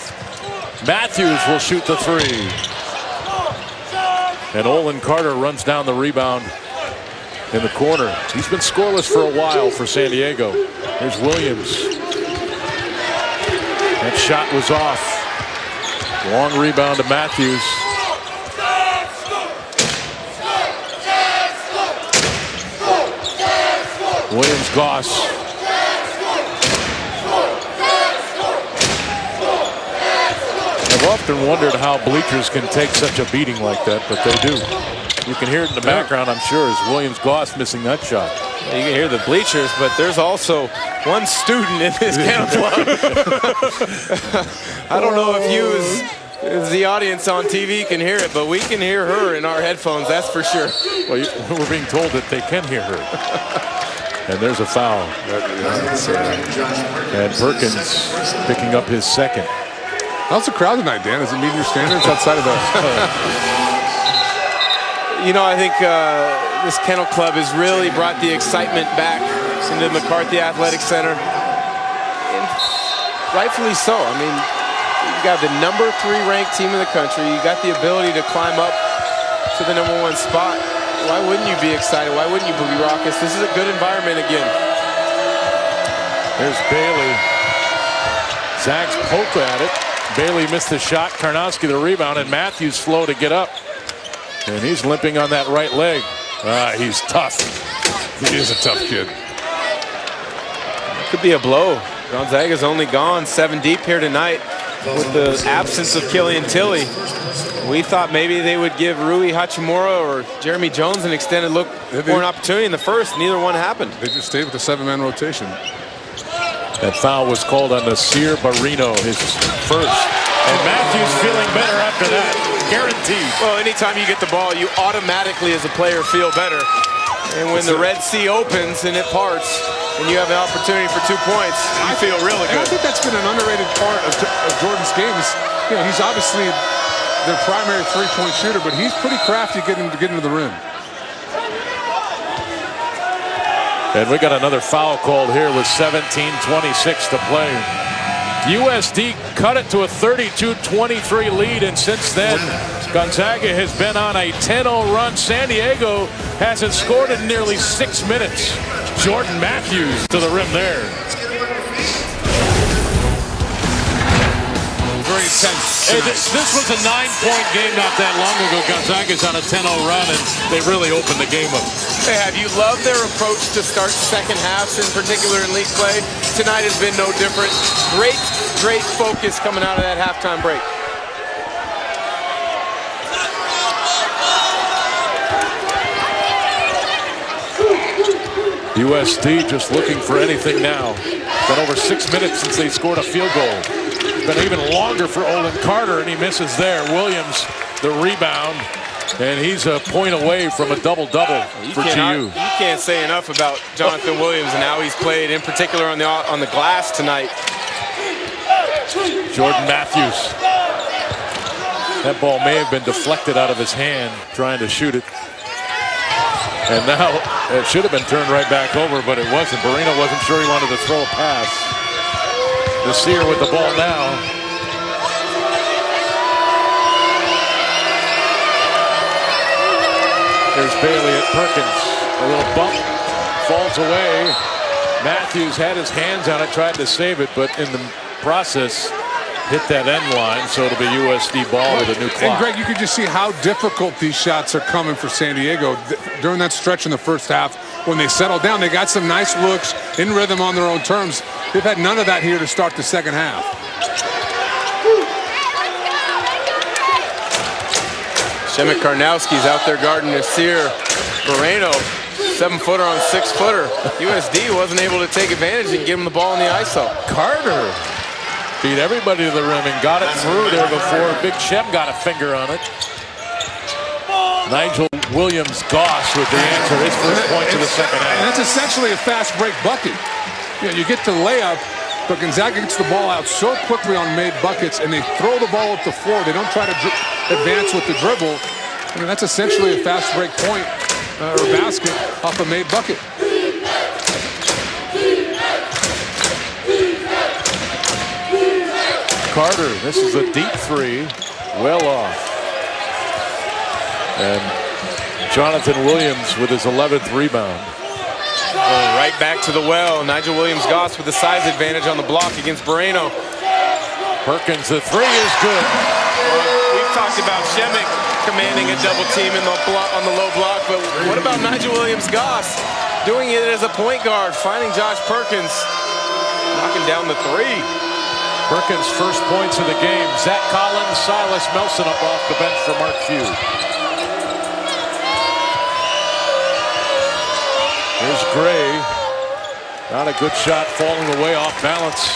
Matthews will shoot the 3. And Olin Carter runs down the rebound in the corner. He's been scoreless for a while for San Diego. Here's Williams. That shot was off. Long rebound to Matthews. Williams-Goss. I've often wondered how bleachers can take such a beating like that, but they do. You can hear it in the background, I'm sure, as Williams-Goss missing that shot. You can hear the bleachers, but there's also one student in this kennel club. I don't know if you as the audience on TV can hear it, but we can hear her in our headphones, that's for sure. Well, we're being told that they can hear her. And there's a foul. And Perkins picking up his second. How's the crowd tonight, Dan? Is it meeting your standards outside of the... You know, I think this kennel club has really brought the excitement back into McCarthy Athletic Center. And rightfully so. I mean, you got the number 3 ranked team in the country. You got the ability to climb up to the number 1 spot. Why wouldn't you be excited? Why wouldn't you be raucous? This is a good environment again. There's Bailey. Zags poke at it. Bailey missed the shot. Karnowski the rebound, and Matthews slow to get up. And he's limping on that right leg. He's tough. He is a tough kid. Could be a blow. Gonzaga's only gone 7 deep here tonight with the absence of Killian Tilly. We thought maybe they would give Rui Hachimura or Jeremy Jones an extended look for an opportunity in the first. Neither one happened. They just stayed with the 7-man rotation. That foul was called on Nasir Barrino, his first. And Matthews feeling better after that. Guaranteed. Well, anytime you get the ball, you automatically as a player feel better. And when the Red Sea opens and it parts, and you have an opportunity for 2 points, you feel really good. I think that's been an underrated part of Jordan's game. You know, he's obviously their primary 3-point shooter, but he's pretty crafty getting to the rim. And we got another foul called here with 17:26 to play. USD cut it to a 32-23 lead, and since then, Gonzaga has been on a 10-0 run. San Diego hasn't scored in nearly 6 minutes. Jordan Matthews to the rim there. very intense. Hey, this was a 9-point game not that long ago. Gonzaga's on a 10-0 run, and they really opened the game up. Hey, have you loved their approach to start second halves, in particular in league play? Tonight has been no different. Great focus coming out of that halftime break. USD just looking for anything now. Been over 6 minutes since they scored a field goal. Been even longer for Olin Carter, and he misses there. Williams, the rebound, and he's a point away from a double-double for GU. You can't say enough about Jonathan Williams and how he's played, in particular on the glass tonight. Jordan Matthews. That ball may have been deflected out of his hand trying to shoot it. And now it should have been turned right back over, but it wasn't. Barrino wasn't sure he wanted to throw a pass. Nasir with the ball now. There's Bailey at Perkins. A little bump, falls away. Matthews had his hands on it, tried to save it, but in the process, hit that end line, so it'll be USD ball with a new clock. And Greg, you could just see how difficult these shots are coming for San Diego. During that stretch in the first half, when they settled down, they got some nice looks in rhythm on their own terms. They've had none of that here to start the second half. Shemek Karnowski's out there guarding Nasir Barrino. 7-footer on 6-footer. USD wasn't able to take advantage and give him the ball in the ISO. Carter beat everybody to the rim and got it through there before Big Shem got a finger on it. Nigel Williams-Goss with the answer, his first point to the second half. And that's essentially a fast break bucket. You get to the layup, but Gonzaga gets the ball out so quickly on made buckets, and they throw the ball up the floor. They don't try to advance with the dribble. I mean, that's essentially a fast break point or basket off a made bucket. Carter, this is a deep three, well off. And Jonathan Williams with his 11th rebound. Right back to the well. Nigel Williams-Goss with the size advantage on the block against Barrino. Perkins, the three is good. We've talked about Shemek commanding a double team on the low block, but what about Nigel Williams-Goss doing it as a point guard, finding Josh Perkins, knocking down the three. Perkins' first points of the game. Zach Collins, Silas Melson up off the bench for Mark Few. Here's Gray. Not a good shot, falling away off balance.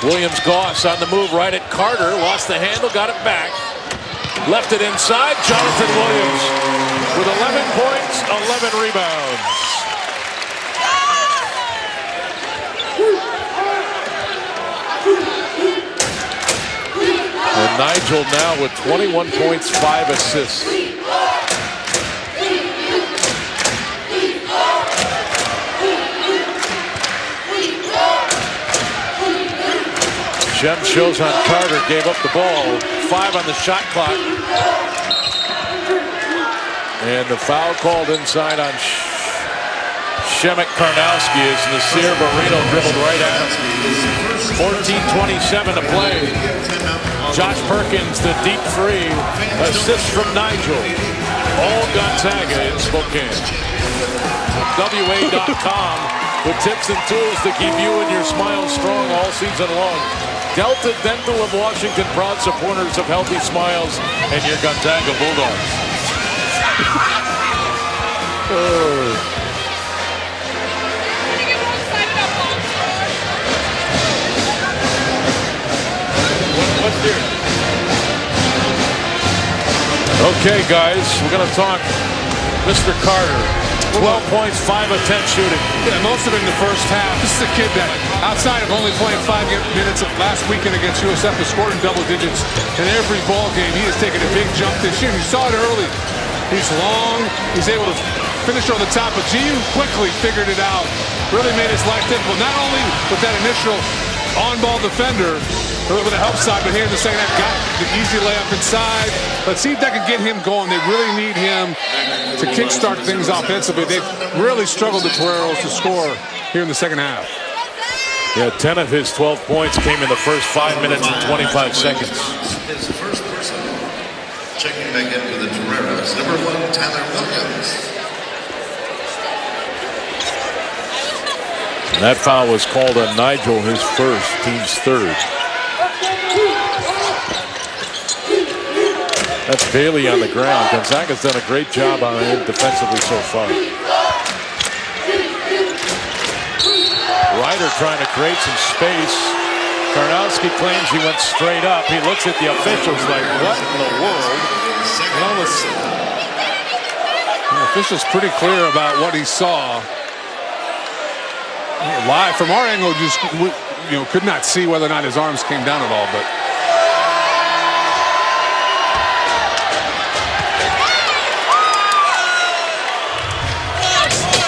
Williams-Goss on the move right at Carter. Lost the handle, got it back. Left it inside. Jonathan Williams with 11 points, 11 rebounds. And Nigel now with 21 points, 5 assists. Shem shows on Carter, gave up the ball. 5 on the shot clock. And the foul called inside on Shemek Karnowski as Nasir Barrino dribbled right at him. 14:27 to play. Josh Perkins, the deep three. Assist from Nigel. All Gonzaga in Spokane. WA.com with tips and tools to keep you and your smile strong all season long. Delta Dental of Washington, proud supporters of healthy smiles and your Gonzaga Bulldogs. What's here? Okay, guys, we're going to talk Mr. Carter. 12 points, 5 of 10 shooting. Yeah, most of it in the first half. This is a kid that, outside of only playing 5 minutes of last weekend against USF, has scored in double digits in every ball game. He has taken a big jump this year. You saw it early. He's long. He's able to finish on the top, but GU quickly figured it out. Really made his life difficult. Not only with that initial on-ball defender, with the help side, but here in the second half, got the easy layup inside. Let's see if that can get him going. They really need him to kickstart things offensively. They've really struggled, the Toreros, to score here in the second half. Yeah, 10 of his 12 points came in the first 5 minutes and 25 seconds. His first person checking back in for the Toreros, number 1, Tyler Williams. And that foul was called on Nigel, his first, team's third. That's Bailey on the ground. Gonzaga's done a great job on him defensively so far. Ryder trying to create some space. Karnowski claims he went straight up. He looks at the officials like, what in the world? Well, the official's pretty clear about what he saw. Live from our angle, just could not see whether or not his arms came down at all. But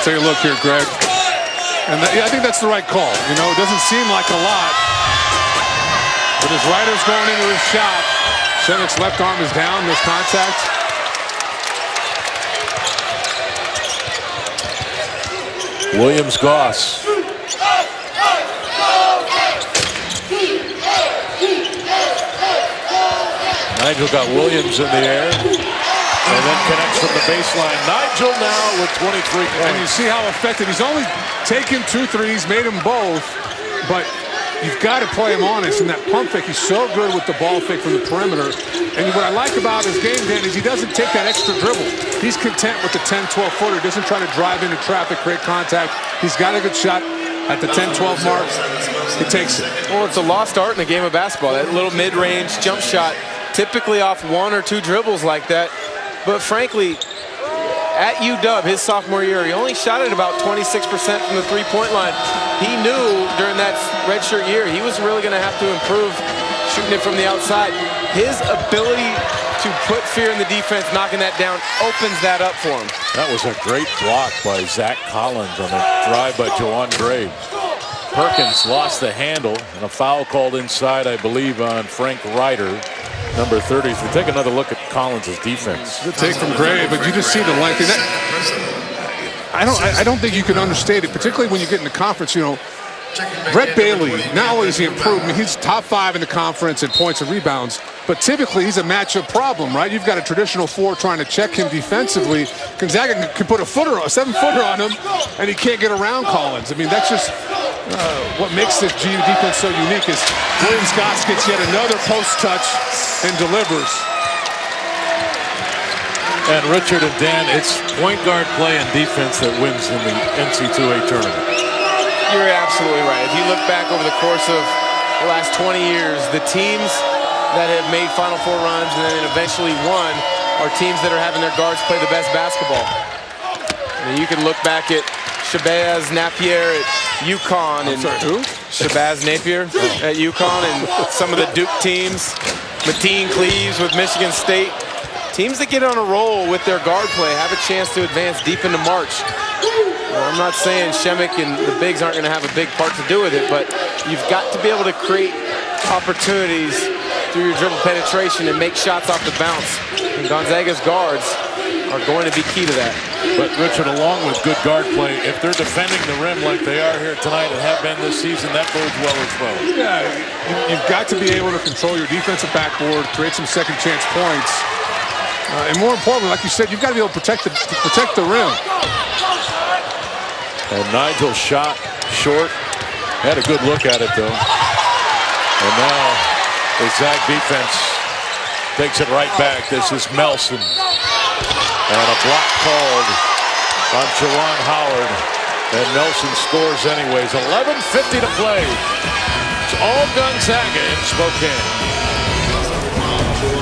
take a look here, Greg. And yeah, I think that's the right call. It doesn't seem like a lot, but as Ryder's going into his shot, Shemek's left arm is down. There's contact. Williams-Goss. Nigel got Williams in the air and then connects from the baseline. Nigel now with 23 points. And you see how effective. He's only taken 2 threes, made them both, but you've got to play him honest. And that pump fake, he's so good with the ball fake from the perimeter. And what I like about his game, Dan, is he doesn't take that extra dribble. He's content with the 10, 12-footer. Doesn't try to drive into traffic, create contact. He's got a good shot at the 10, 12 mark. He takes it. Well, it's a lost art in the game of basketball. That little mid-range jump shot, typically off 1 or 2 dribbles like that. But frankly, at UW, his sophomore year, he only shot at about 26% from the three-point line. He knew during that redshirt year he was really going to have to improve shooting it from the outside. His ability to put fear in the defense, knocking that down, opens that up for him. That was a great block by Zach Collins on a drive by Jawan Gray. Perkins lost the handle, and a foul called inside, I believe, on Frank Ryder, number 30. So take another look at Collins' defense. Good take from Gray, but you just see the length. I don't think you can understate it, particularly when you get in the conference. Brett Bailey, not only is he improved, he's top 5 in the conference in points and rebounds, but typically he's a matchup problem, right? You've got a traditional 4 trying to check him defensively. Gonzaga can put a 7-footer on him, and he can't get around Collins. That's just what makes this GU defense so unique is Williams-Goss gets yet another post touch and delivers. And Richard and Dan, it's point guard play and defense that wins in the NC2A tournament. You're absolutely right. If you look back over the course of the last 20 years, the teams that have made Final Four runs and then eventually won are teams that are having their guards play the best basketball. You can look back at Shabazz Napier at UConn and Shabazz Napier at UConn and some of the Duke teams, Mateen Cleaves with Michigan State. Teams that get on a roll with their guard play have a chance to advance deep into March. I'm not saying Shemek and the bigs aren't going to have a big part to do with it, but you've got to be able to create opportunities through your dribble penetration and make shots off the bounce. And Gonzaga's guards are going to be key to that. But Richard, along with good guard play, if they're defending the rim like they are here tonight and have been this season, that bodes well as well. Yeah, you've got to be able to control your defensive backboard, create some second chance points. And more importantly, like you said, you've got to be able to protect the rim. And Nigel shot short. Had a good look at it, though. And now the Zag defense takes it right back. This is Melson. And a block called on Jawan Howard. And Nelson scores anyways. 11:50 to play. It's all Gonzaga in Spokane.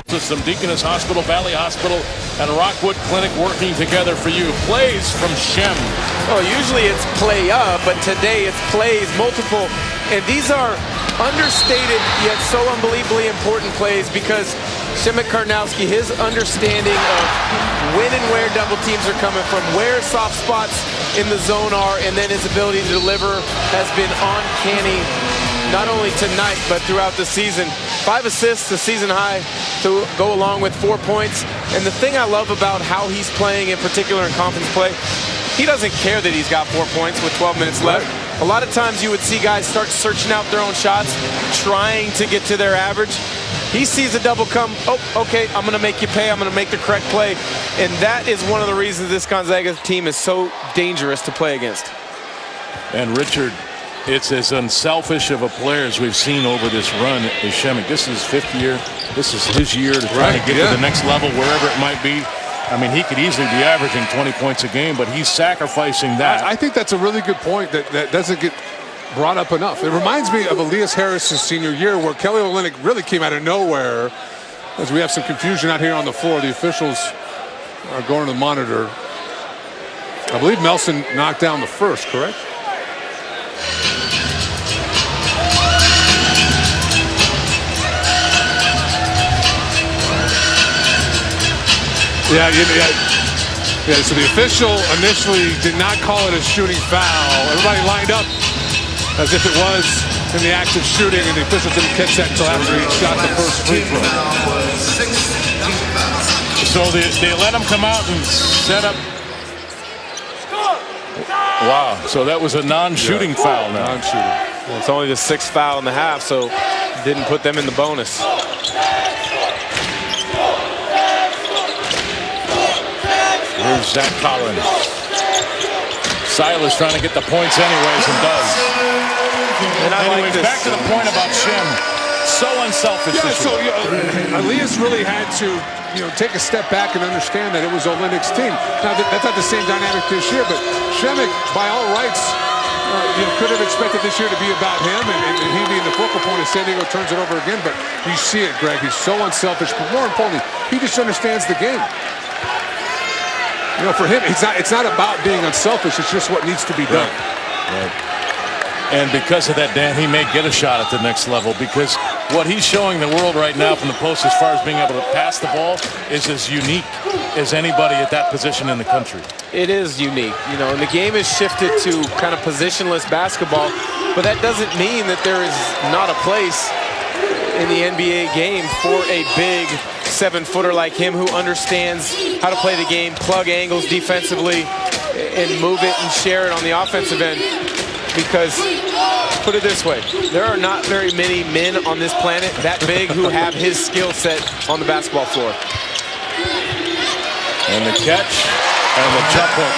System, Deaconess Hospital, Valley Hospital, and Rockwood Clinic working together for you. Plays from Shem. Oh, usually it's play up, but today it's plays multiple. And these are understated yet so unbelievably important plays because Shemek Karnowski, his understanding of when and where double teams are coming from, where soft spots in the zone are, and then his ability to deliver has been uncanny, not only tonight, but throughout the season. 5 assists, the season high, to go along with 4 points. And the thing I love about how he's playing, in particular in conference play, he doesn't care that he's got 4 points with 12 minutes left. A lot of times you would see guys start searching out their own shots, trying to get to their average. He sees a double come, oh, okay, I'm gonna make you pay, I'm gonna make the correct play. And that is one of the reasons this Gonzaga team is so dangerous to play against. And Richard, it's as unselfish of a player as we've seen over this run as Shemmick. This is his 5th year. This is his year to try to get to the next level, wherever it might be. I mean, he could easily be averaging 20 points a game, but he's sacrificing that. I think that's a really good point that doesn't get brought up enough. It reminds me of Elias Harris's senior year, where Kelly Olynyk really came out of nowhere. As we have some confusion out here on the floor, the officials are going to the monitor. I believe Melson knocked down the first, correct? Yeah, so the official initially did not call it a shooting foul. Everybody lined up as if it was in the act of shooting, and the official didn't catch that until after he shot the first free throw. So they let him come out and set up. Wow, so that was a non-shooting foul now. Non-shooting. It's only the 6th foul in the half, so didn't put them in the bonus. Here's Zach Collins. Silas trying to get the points anyways, and does. And I like this. Back to the point about Shem. So unselfish. Yeah, so Elias really had to, take a step back and understand that it was Olynyk's team. Now, that's not the same dynamic this year, but Shemmick, by all rights, could have expected this year to be about him, and he being the focal point of San Diego turns it over again. But you see it, Greg. He's so unselfish, but more importantly, he just understands the game. For him, it's not about being unselfish. It's just what needs to be done. Right. And because of that, Dan, he may get a shot at the next level, because what he's showing the world right now from the post as far as being able to pass the ball is as unique as anybody at that position in the country. It is unique, and the game has shifted to kind of positionless basketball, but that doesn't mean that there is not a place in the NBA game for a big 7-footer like him who understands how to play the game, plug angles defensively, and move it and share it on the offensive end. Because, put it this way, there are not very many men on this planet that big who have his skill set on the basketball floor. And the catch and the jump hook.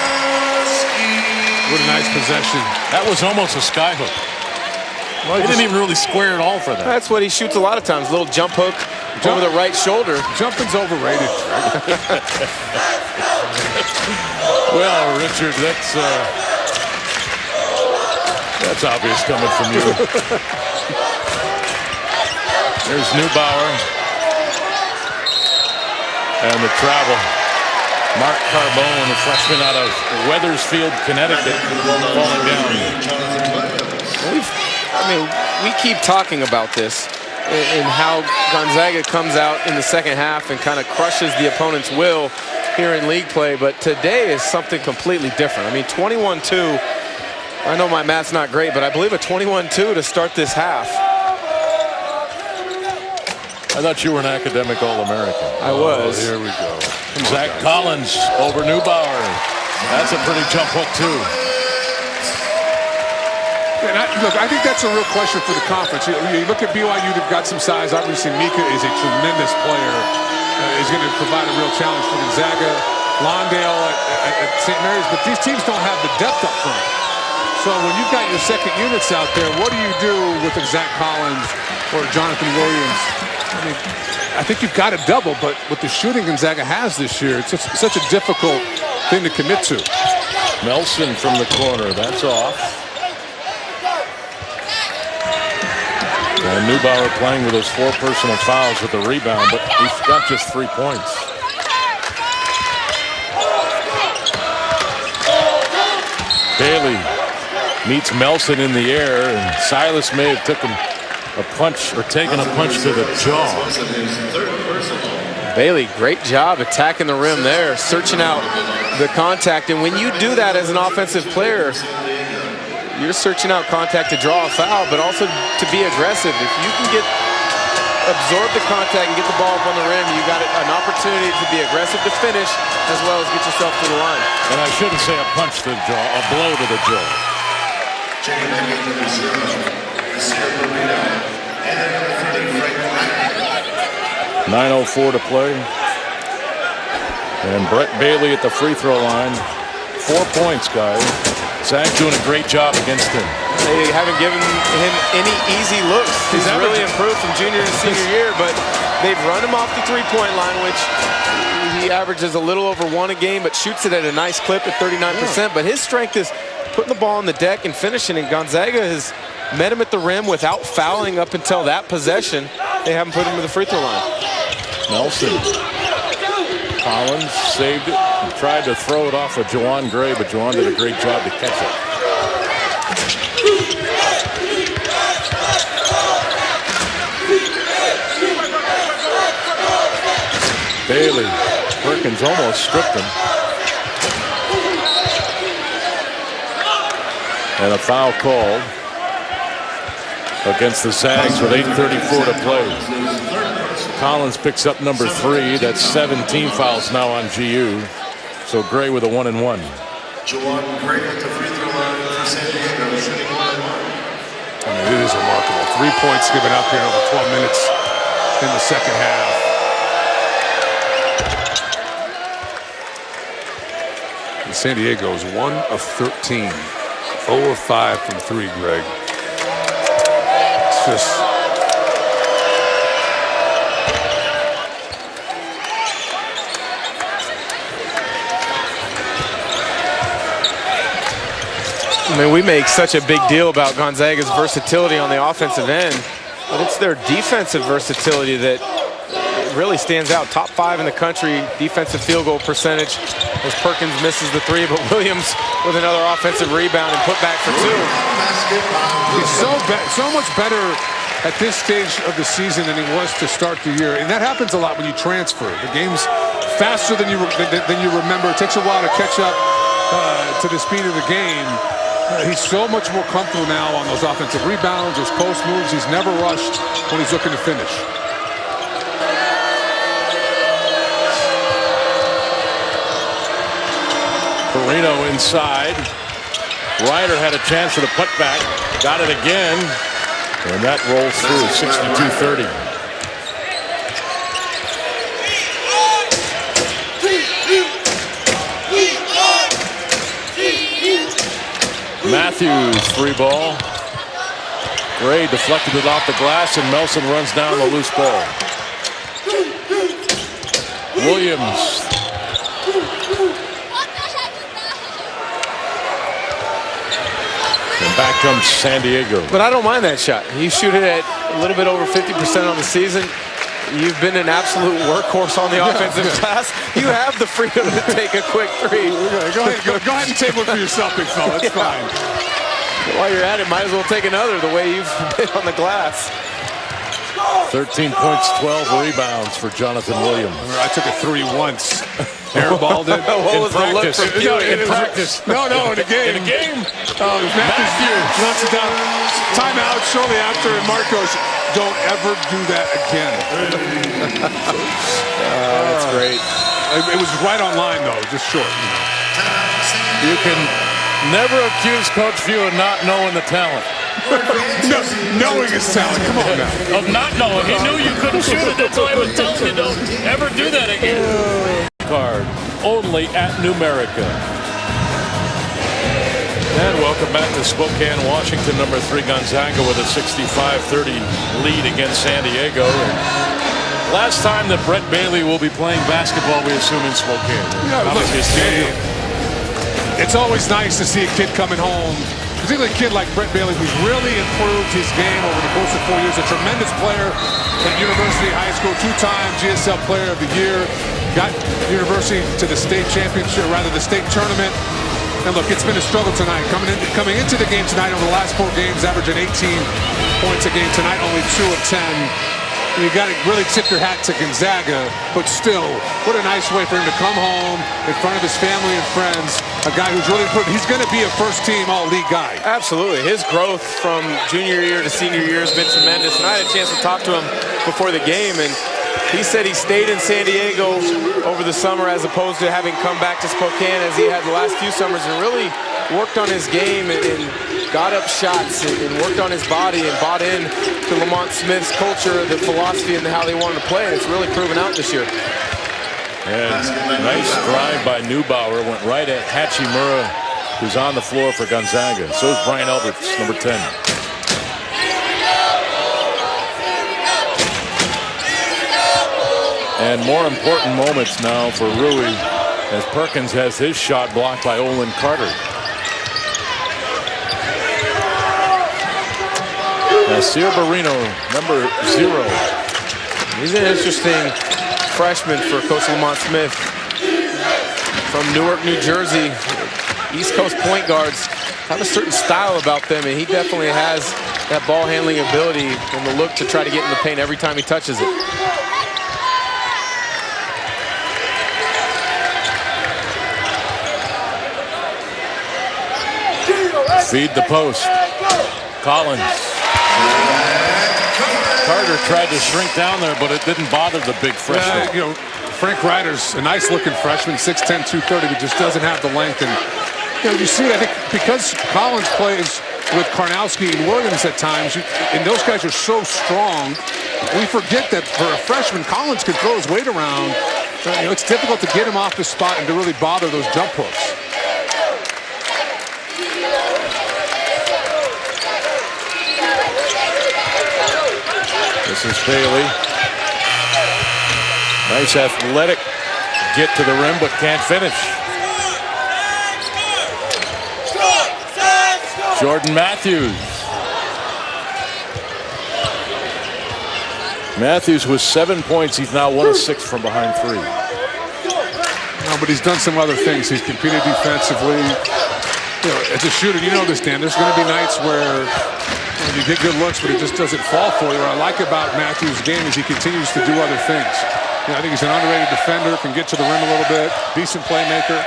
What a nice possession. That was almost a sky hook. Well, he didn't even really square it all for that. That's what he shoots a lot of times, a little jump hook over the right shoulder. Jumping's overrated. Well, Richard, that's obvious coming from you. There's Neubauer. And the travel. Mark Carbone, a freshman out of Wethersfield, Connecticut, falling down. We keep talking about this and how Gonzaga comes out in the second half and kind of crushes the opponent's will here in league play, but today is something completely different. 21-2. I know my math's not great, but I believe a 21-2 to start this half. I thought you were an academic All-American. I was. Here we go. Zach Collins over Neubauer. That's a pretty jump hook, too. And I think that's a real question for the conference. You look at BYU, they've got some size. Obviously, Mika is a tremendous player. Is going to provide a real challenge for Gonzaga. Lawndale at St. Mary's, but these teams don't have the depth up front. So when you've got your second units out there, what do you do with a Zach Collins or Jonathan Williams? I think you've got to double, but with the shooting Gonzaga has this year, it's such a difficult thing to commit to. Melson from the corner, that's off. And Neubauer playing with those 4 personal fouls with the rebound, but he's got just 3 points. Bailey meets Melson in the air, and Silas may have taken a punch to the jaw. Bailey, great job attacking the rim there, searching out the contact. And when you do that as an offensive player, you're searching out contact to draw a foul, but also to be aggressive. If you can absorb the contact and get the ball up on the rim, you got an opportunity to be aggressive to finish as well as get yourself to the line. And I shouldn't say a punch to the jaw, a blow to the jaw. Checking back in number 0, Mr. Burrito. And then number 30, Frank Wagner. 9:04 to play. And Brett Bailey at the free throw line. 4 points, guys. Zag's doing a great job against him. They haven't given him any easy looks. He's really improved from junior to senior year, but they've run him off the three-point line, which he averages a little over 1 a game, but shoots it at a nice clip at 39%. But his strength is putting the ball on the deck and finishing, and Gonzaga has met him at the rim without fouling up until that possession. They haven't put him to the free throw line. Nelson. Collins saved it and tried to throw it off of Juwan Gray, but Juwan did a great job to catch it. Bailey. Perkins almost stripped him. And a foul called against the Zags with 8:34 to play. Collins picks up number 3. That's 17 fouls now on GU. So Gray with a 1-and-1. Juwan Gray at the free throw line for San Diego, shooting 1-and-1. I mean, it is remarkable. 3 points given up here in over 12 minutes in the second half. And San Diego is 1 of 13. 0 of 5 from 3, Greg. It's just... I mean, we make such a big deal about Gonzaga's versatility on the offensive end, but it's their defensive versatility that really stands out. Top 5 in the country, defensive field goal percentage, as Perkins misses the 3, but Williams with another offensive rebound and put back for 2. He's so much better at this stage of the season than he was to start the year, and that happens a lot when you transfer. The game's faster than you remember. It takes a while to catch up to the speed of the game. He's so much more comfortable now on those offensive rebounds, those post moves. He's never rushed when he's looking to finish. Perino inside. Ryder had a chance for the putback. Got it again. And that rolls through 62-30. Matthews, free ball. Gray deflected it off the glass, and Melson runs down the loose ball. Williams. And back comes San Diego. But I don't mind that shot. You shoot it at a little bit over 50% on the season. You've been an absolute workhorse on the offensive glass. You have the freedom to take a quick 3. Go ahead and take one for yourself, big fella. It's fine. While you're at it, might as well take another the way you've been on the glass. 13 points, 12 rebounds for Jonathan Williams. I took a 3 once. Airballed it. What was the look from in practice? No, in a game. In a game? Matthews knocks it down. Timeout shortly after, and Marcos, don't ever do that again. That's great. It was right on line, though, just short. You can never accuse Coach Few of not knowing the talent. No, knowing his talent. Come on now. Of not knowing. He knew you couldn't shoot it. That's why I was telling you, don't ever do that again. Card only at Numerica. And welcome back to Spokane, Washington. Number 3 Gonzaga with a 65-30 lead against San Diego. Last time that Brett Bailey will be playing basketball, we assume, in Spokane. Yeah, look, it's always nice to see a kid coming home, particularly a kid like Brett Bailey, who's really improved his game over the course of 4 years. A tremendous player at University High School, 2-time GSL Player of the Year. Got University to the state championship, or rather the state tournament. And look, it's been a struggle tonight. Coming into the game tonight, over the last 4 games, averaging 18 points a game. Tonight, only 2 of 10. And you got to really tip your hat to Gonzaga, but still, what a nice way for him to come home in front of his family and friends. A guy who's really improved. He's going to be a first-team all-league guy. Absolutely. His growth from junior year to senior year has been tremendous. And I had a chance to talk to him before the game, and he said he stayed in San Diego over the summer as opposed to having come back to Spokane as he had the last few summers, and really worked on his game and got up shots and worked on his body and bought in to Lamont Smith's culture, the philosophy, and how they wanted to play. And it's really proven out this year. And nice drive by Neubauer. Went right at Hachimura, who's on the floor for Gonzaga. So is Brian Alberts, number 10. And more important moments now for Rui as Perkins has his shot blocked by Olin Carter. Nasir Barrino, number 0. He's an interesting freshman for Coach Lamont Smith from Newark, New Jersey. East Coast point guards have a certain style about them, and he definitely has that ball handling ability and the look to try to get in the paint every time he touches it. Feed the post. Collins. Carter tried to shrink down there, but it didn't bother the big freshman. You know, Frank Ryder's a nice-looking freshman, 6'10", 230, but just doesn't have the length. And you know, you see, I think because Collins plays with Karnowski and Williams at times, and those guys are so strong, we forget that for a freshman, Collins can throw his weight around. You know, it's difficult to get him off the spot and to really bother those jump hooks. This is Bailey. Nice athletic get to the rim, but can't finish. Jordan Matthews. Matthews with 7 points. He's now 1 of 6 from behind 3. No, but he's done some other things. He's competed defensively. You know, as a shooter, you know this, Dan. There's going to be nights where you get good looks, but it just doesn't fall for you. What I like about Matthews' game is he continues to do other things. You know, I think he's an underrated defender, can get to the rim a little bit, decent playmaker.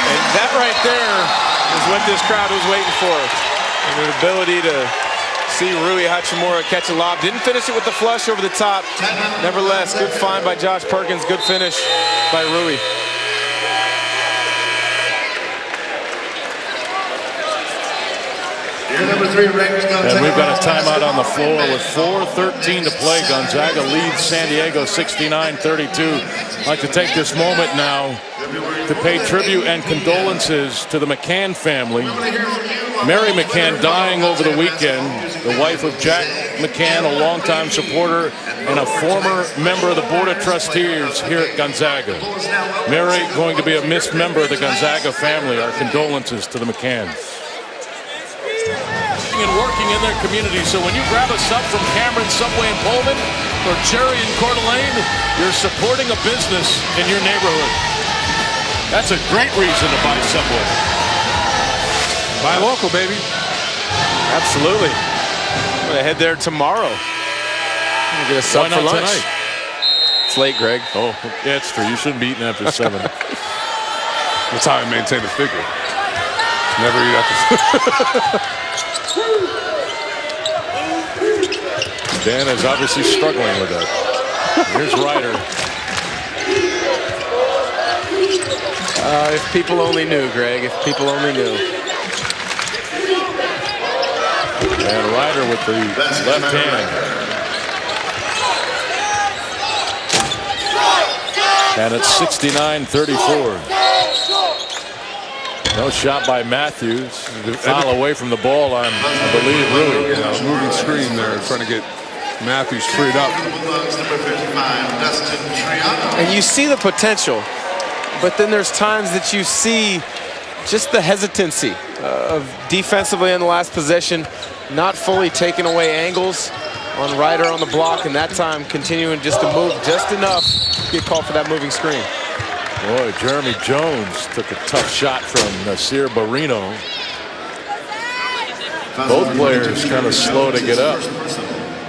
And that right there is what this crowd was waiting for. And the ability to see Rui Hachimura catch a lob. Didn't finish it with the flush over the top. Nevertheless, good find by Josh Perkins, good finish by Rui. Number 3 ranked Gonzaga. And we've got a timeout on the floor with 4:13 to play. Gonzaga leads San Diego 69-32. I'd like to take this moment now to pay tribute and condolences to the McCann family. Mary McCann dying over the weekend, the wife of Jack McCann, a longtime supporter and a former member of the Board of Trustees here at Gonzaga. Mary going to be a missed member of the Gonzaga family. Our condolences to the McCanns. And working in their community, so when you grab a sub from Cameron Subway in Pullman or Cherry in Coeur d'Alene, you're supporting a business in your neighborhood. That's a great reason to buy Subway. Buy local, baby. Absolutely. I'm gonna head there tomorrow. I'm gonna get a sub for lunch. Tonight? It's late, Greg. Oh, yeah, it's true. You shouldn't be eating after 7. That's how I maintain the figure. Never eat after. Dan is obviously struggling with that. Here's Ryder. If people only knew, Greg. If people only knew. And Ryder with the left hand. And it's 69-34. No shot by Matthews. Foul away from the ball on, I believe, Rui. Yeah, moving screen there, trying to get Matthews freed up. And you see the potential, but then there's times that you see just the hesitancy of defensively in the last possession, not fully taking away angles on Ryder on the block, and that time continuing just to move just enough to get called for that moving screen. Boy, Jeremy Jones took a tough shot from Nasir Barrino. Both players kind of slow to get up.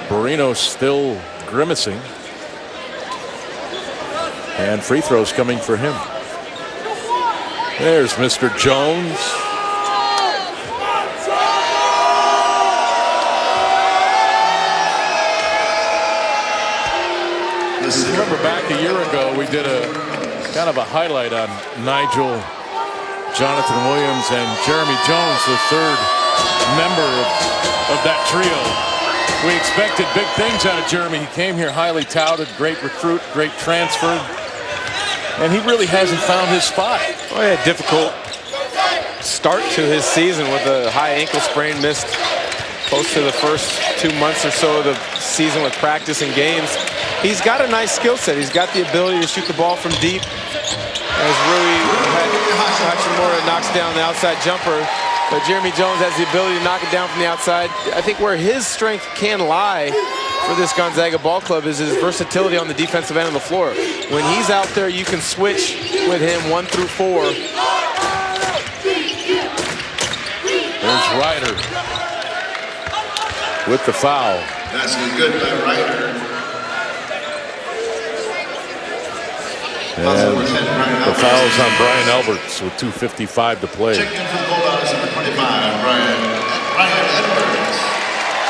Barrino still grimacing. And free throws coming for him. There's Mr. Jones. Remember back a year ago, we did a kind of a highlight on Nigel, Jonathan Williams, and Jeremy Jones, the third member of that trio. We expected big things out of Jeremy. He came here highly touted, great recruit, great transfer, and he really hasn't found his spot. Oh, yeah, difficult start to his season with a high ankle sprain, missed close to the first 2 months or so of the season with practice and games. He's got a nice skill set. He's got the ability to shoot the ball from deep. As Rui Hachimura knocks down the outside jumper, but Jeremy Jones has the ability to knock it down from the outside. I think where his strength can lie for this Gonzaga ball club is his versatility on the defensive end of the floor. When he's out there, you can switch with him 1 through 4. There's Ryder with the foul. That's good by Ryder. And the foul's on Brian Alberts with 2:55 to play. Checked in for the Bulldogs, number 25, Ryan Edwards.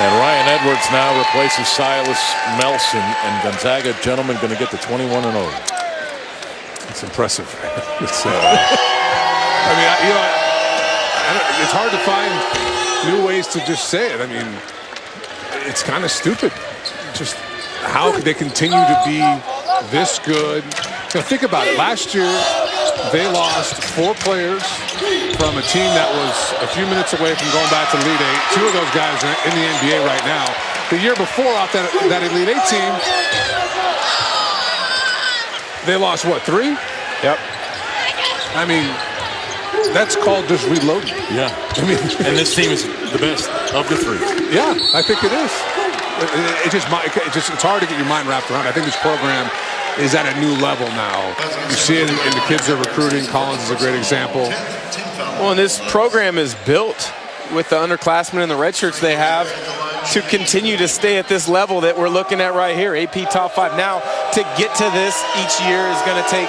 And Ryan Edwards now replaces Silas Melson, and Gonzaga, gentlemen, going to get to 21-0. It's impressive. It's, I mean, it's hard to find new ways to just say it. I mean, it's kind of stupid. Just how could they continue to be this good? You know, think about it. Last year, they lost 4 players from a team that was a few minutes away from going back to Elite Eight. 2 of those guys are in the NBA right now. The year before, off that Elite Eight team, they lost, what, 3? Yep. I mean, that's called just reloading. Yeah. I mean, and this team is the best of the 3. Yeah, I think it is. It's hard to get your mind wrapped around. I think this program is at a new level now. You see it in the kids they're recruiting. Collins is a great example. Well, and this program is built with the underclassmen and the red shirts they have to continue to stay at this level that we're looking at right here. AP top 5. Now, to get to this each year is going to take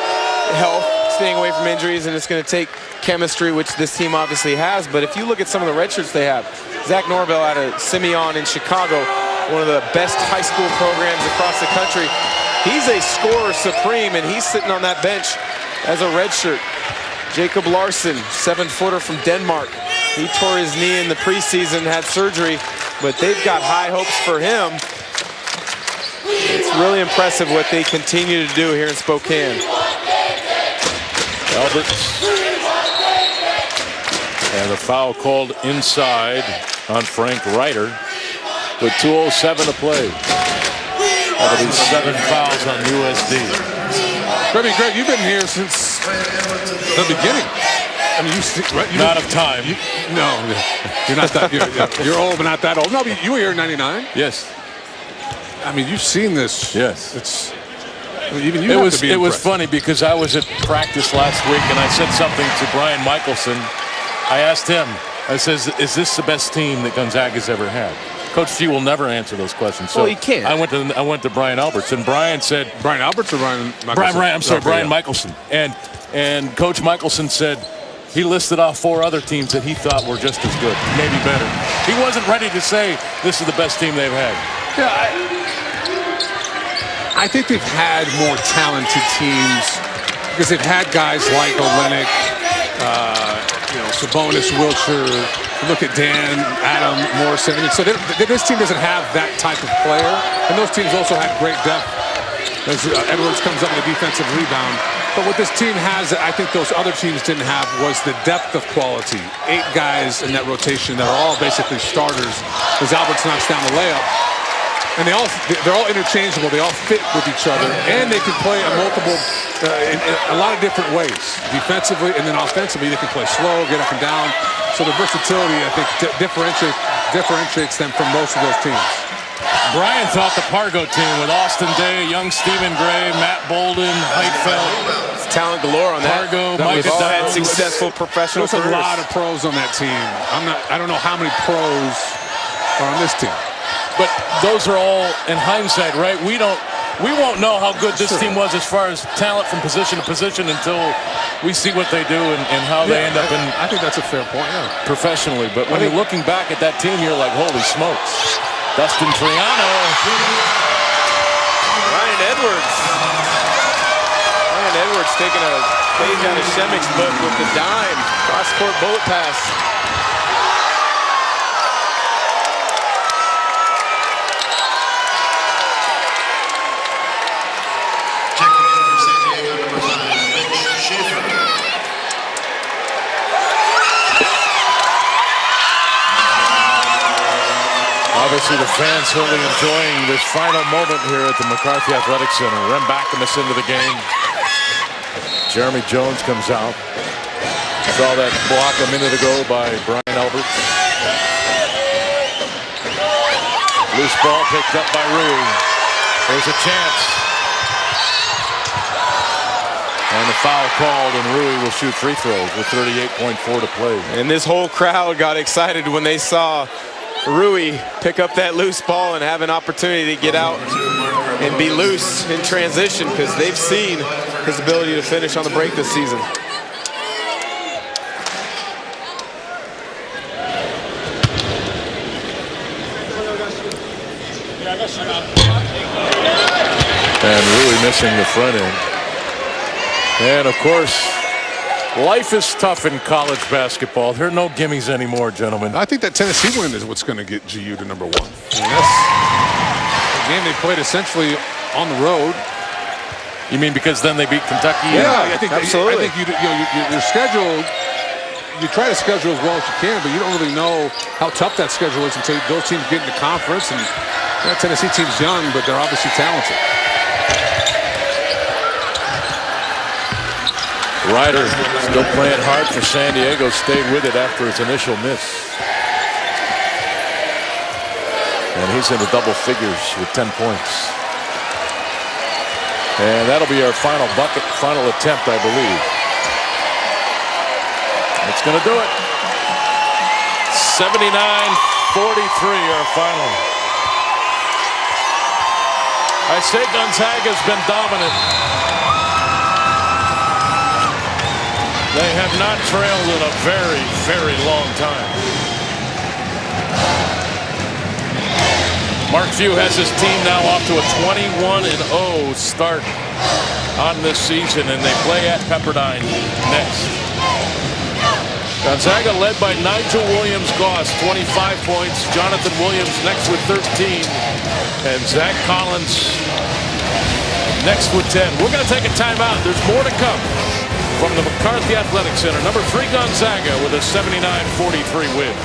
health, staying away from injuries, and it's going to take chemistry, which this team obviously has. But if you look at some of the red shirts they have, Zach Norvell out of Simeon in Chicago, one of the best high school programs across the country. He's a scorer supreme, and he's sitting on that bench as a redshirt. Jacob Larson, 7-footer from Denmark. He tore his knee in the preseason, had surgery, but they've got high hopes for him. It's really impressive what they continue to do here in Spokane. Alberts. And a foul called inside on Frank Ryder with 2:07 to play. That'll be 7 fouls on USD. Greg, you've been here since the beginning. I mean, right? Not of time. No, you're not that. You're old, but not that old. No, but you were here in '99. Yes. I mean, you've seen this. Yes. It's. I mean, even you. It was funny because I was at practice last week and I said something to Brian Michelson. I asked him. I says, "Is this the best team that Gonzaga's ever had?" Coach G will never answer those questions. So well, he can't. I went to Brian Alberts, and Brian said, Brian Alberts or Brian Michelson? Brian Michelson. And Coach Michelson said he listed off 4 other teams that he thought were just as good, maybe better. He wasn't ready to say this is the best team they've had. Yeah, I think they've had more talented teams because they've had guys like Olenek, Sabonis, Wiltshire. Look at Dan, Adam, Morrison. I mean, so this team doesn't have that type of player, and those teams also had great depth. As Edwards comes up with a defensive rebound. But what this team has that I think those other teams didn't have was the depth of quality. 8 guys in that rotation that are all basically starters as Alberts knocks down the layup. And they're all interchangeable. They all fit with each other, and they can play in a lot of different ways. Defensively and then offensively, they can play slow, get up and down. So the versatility, I think, differentiates them from most of those teams. Brian thought the Pargo team with Austin Day, young Stephen Gray, Matt Bolden, Heitfeld. It's talent galore on that. Pargo, Mike Micah had Downs. successful professional There's careers. a lot of pros on that team. I don't know how many pros are on this team. But those are all in hindsight, right? We won't know how good this team was as far as talent from position to position until we see what they do and how they end up in. I think that's a fair point, yeah. Professionally. But when you're looking back at that team, you're like, holy smokes. Dustin Triano. Ryan Edwards guards taking a page out of Shemick's book with the dime. Cross-court bullet pass. Checking in for San Diego, number 5, Mitch Schaefer. Obviously, the fans certainly enjoying this final moment here at the McCarthy Athletic Center. Rem Backamus into the game. Jeremy Jones comes out. Saw that block a minute ago by Brian Albert. Loose ball picked up by Rui. There's a chance. And the foul called, and Rui will shoot free throws with 38.4 to play. And this whole crowd got excited when they saw Rui pick up that loose ball and have an opportunity to get out and be loose in transition, because they've seen his ability to finish on the break this season. And Rui missing the front end. And of course, life is tough in college basketball. There are no gimmies anymore, gentlemen. I think that Tennessee win is what's going to get GU to number 1. And that's a game they played essentially on the road. You mean because then they beat Kentucky? Yeah, I think absolutely. I think your schedule, you try to schedule as well as you can, but you don't really know how tough that schedule is until those teams get in the conference. And that Tennessee team's young, but they're obviously talented. Ryder still playing hard for San Diego. Stayed with it after his initial miss. And he's in the double figures with 10 points. And that'll be our final bucket, final attempt, I believe. It's going to do it. 79-43, our final. I say Gonzaga's been dominant. They have not trailed in a very, very long time. Mark Few has his team now off to a 21-0 start on this season, and they play at Pepperdine next. Gonzaga led by Nigel Williams-Goss, 25 points. Jonathan Williams next with 13. And Zach Collins next with 10. We're going to take a timeout. There's more to come from the McCarthy Athletic Center. Number 3 Gonzaga with a 79-43 win.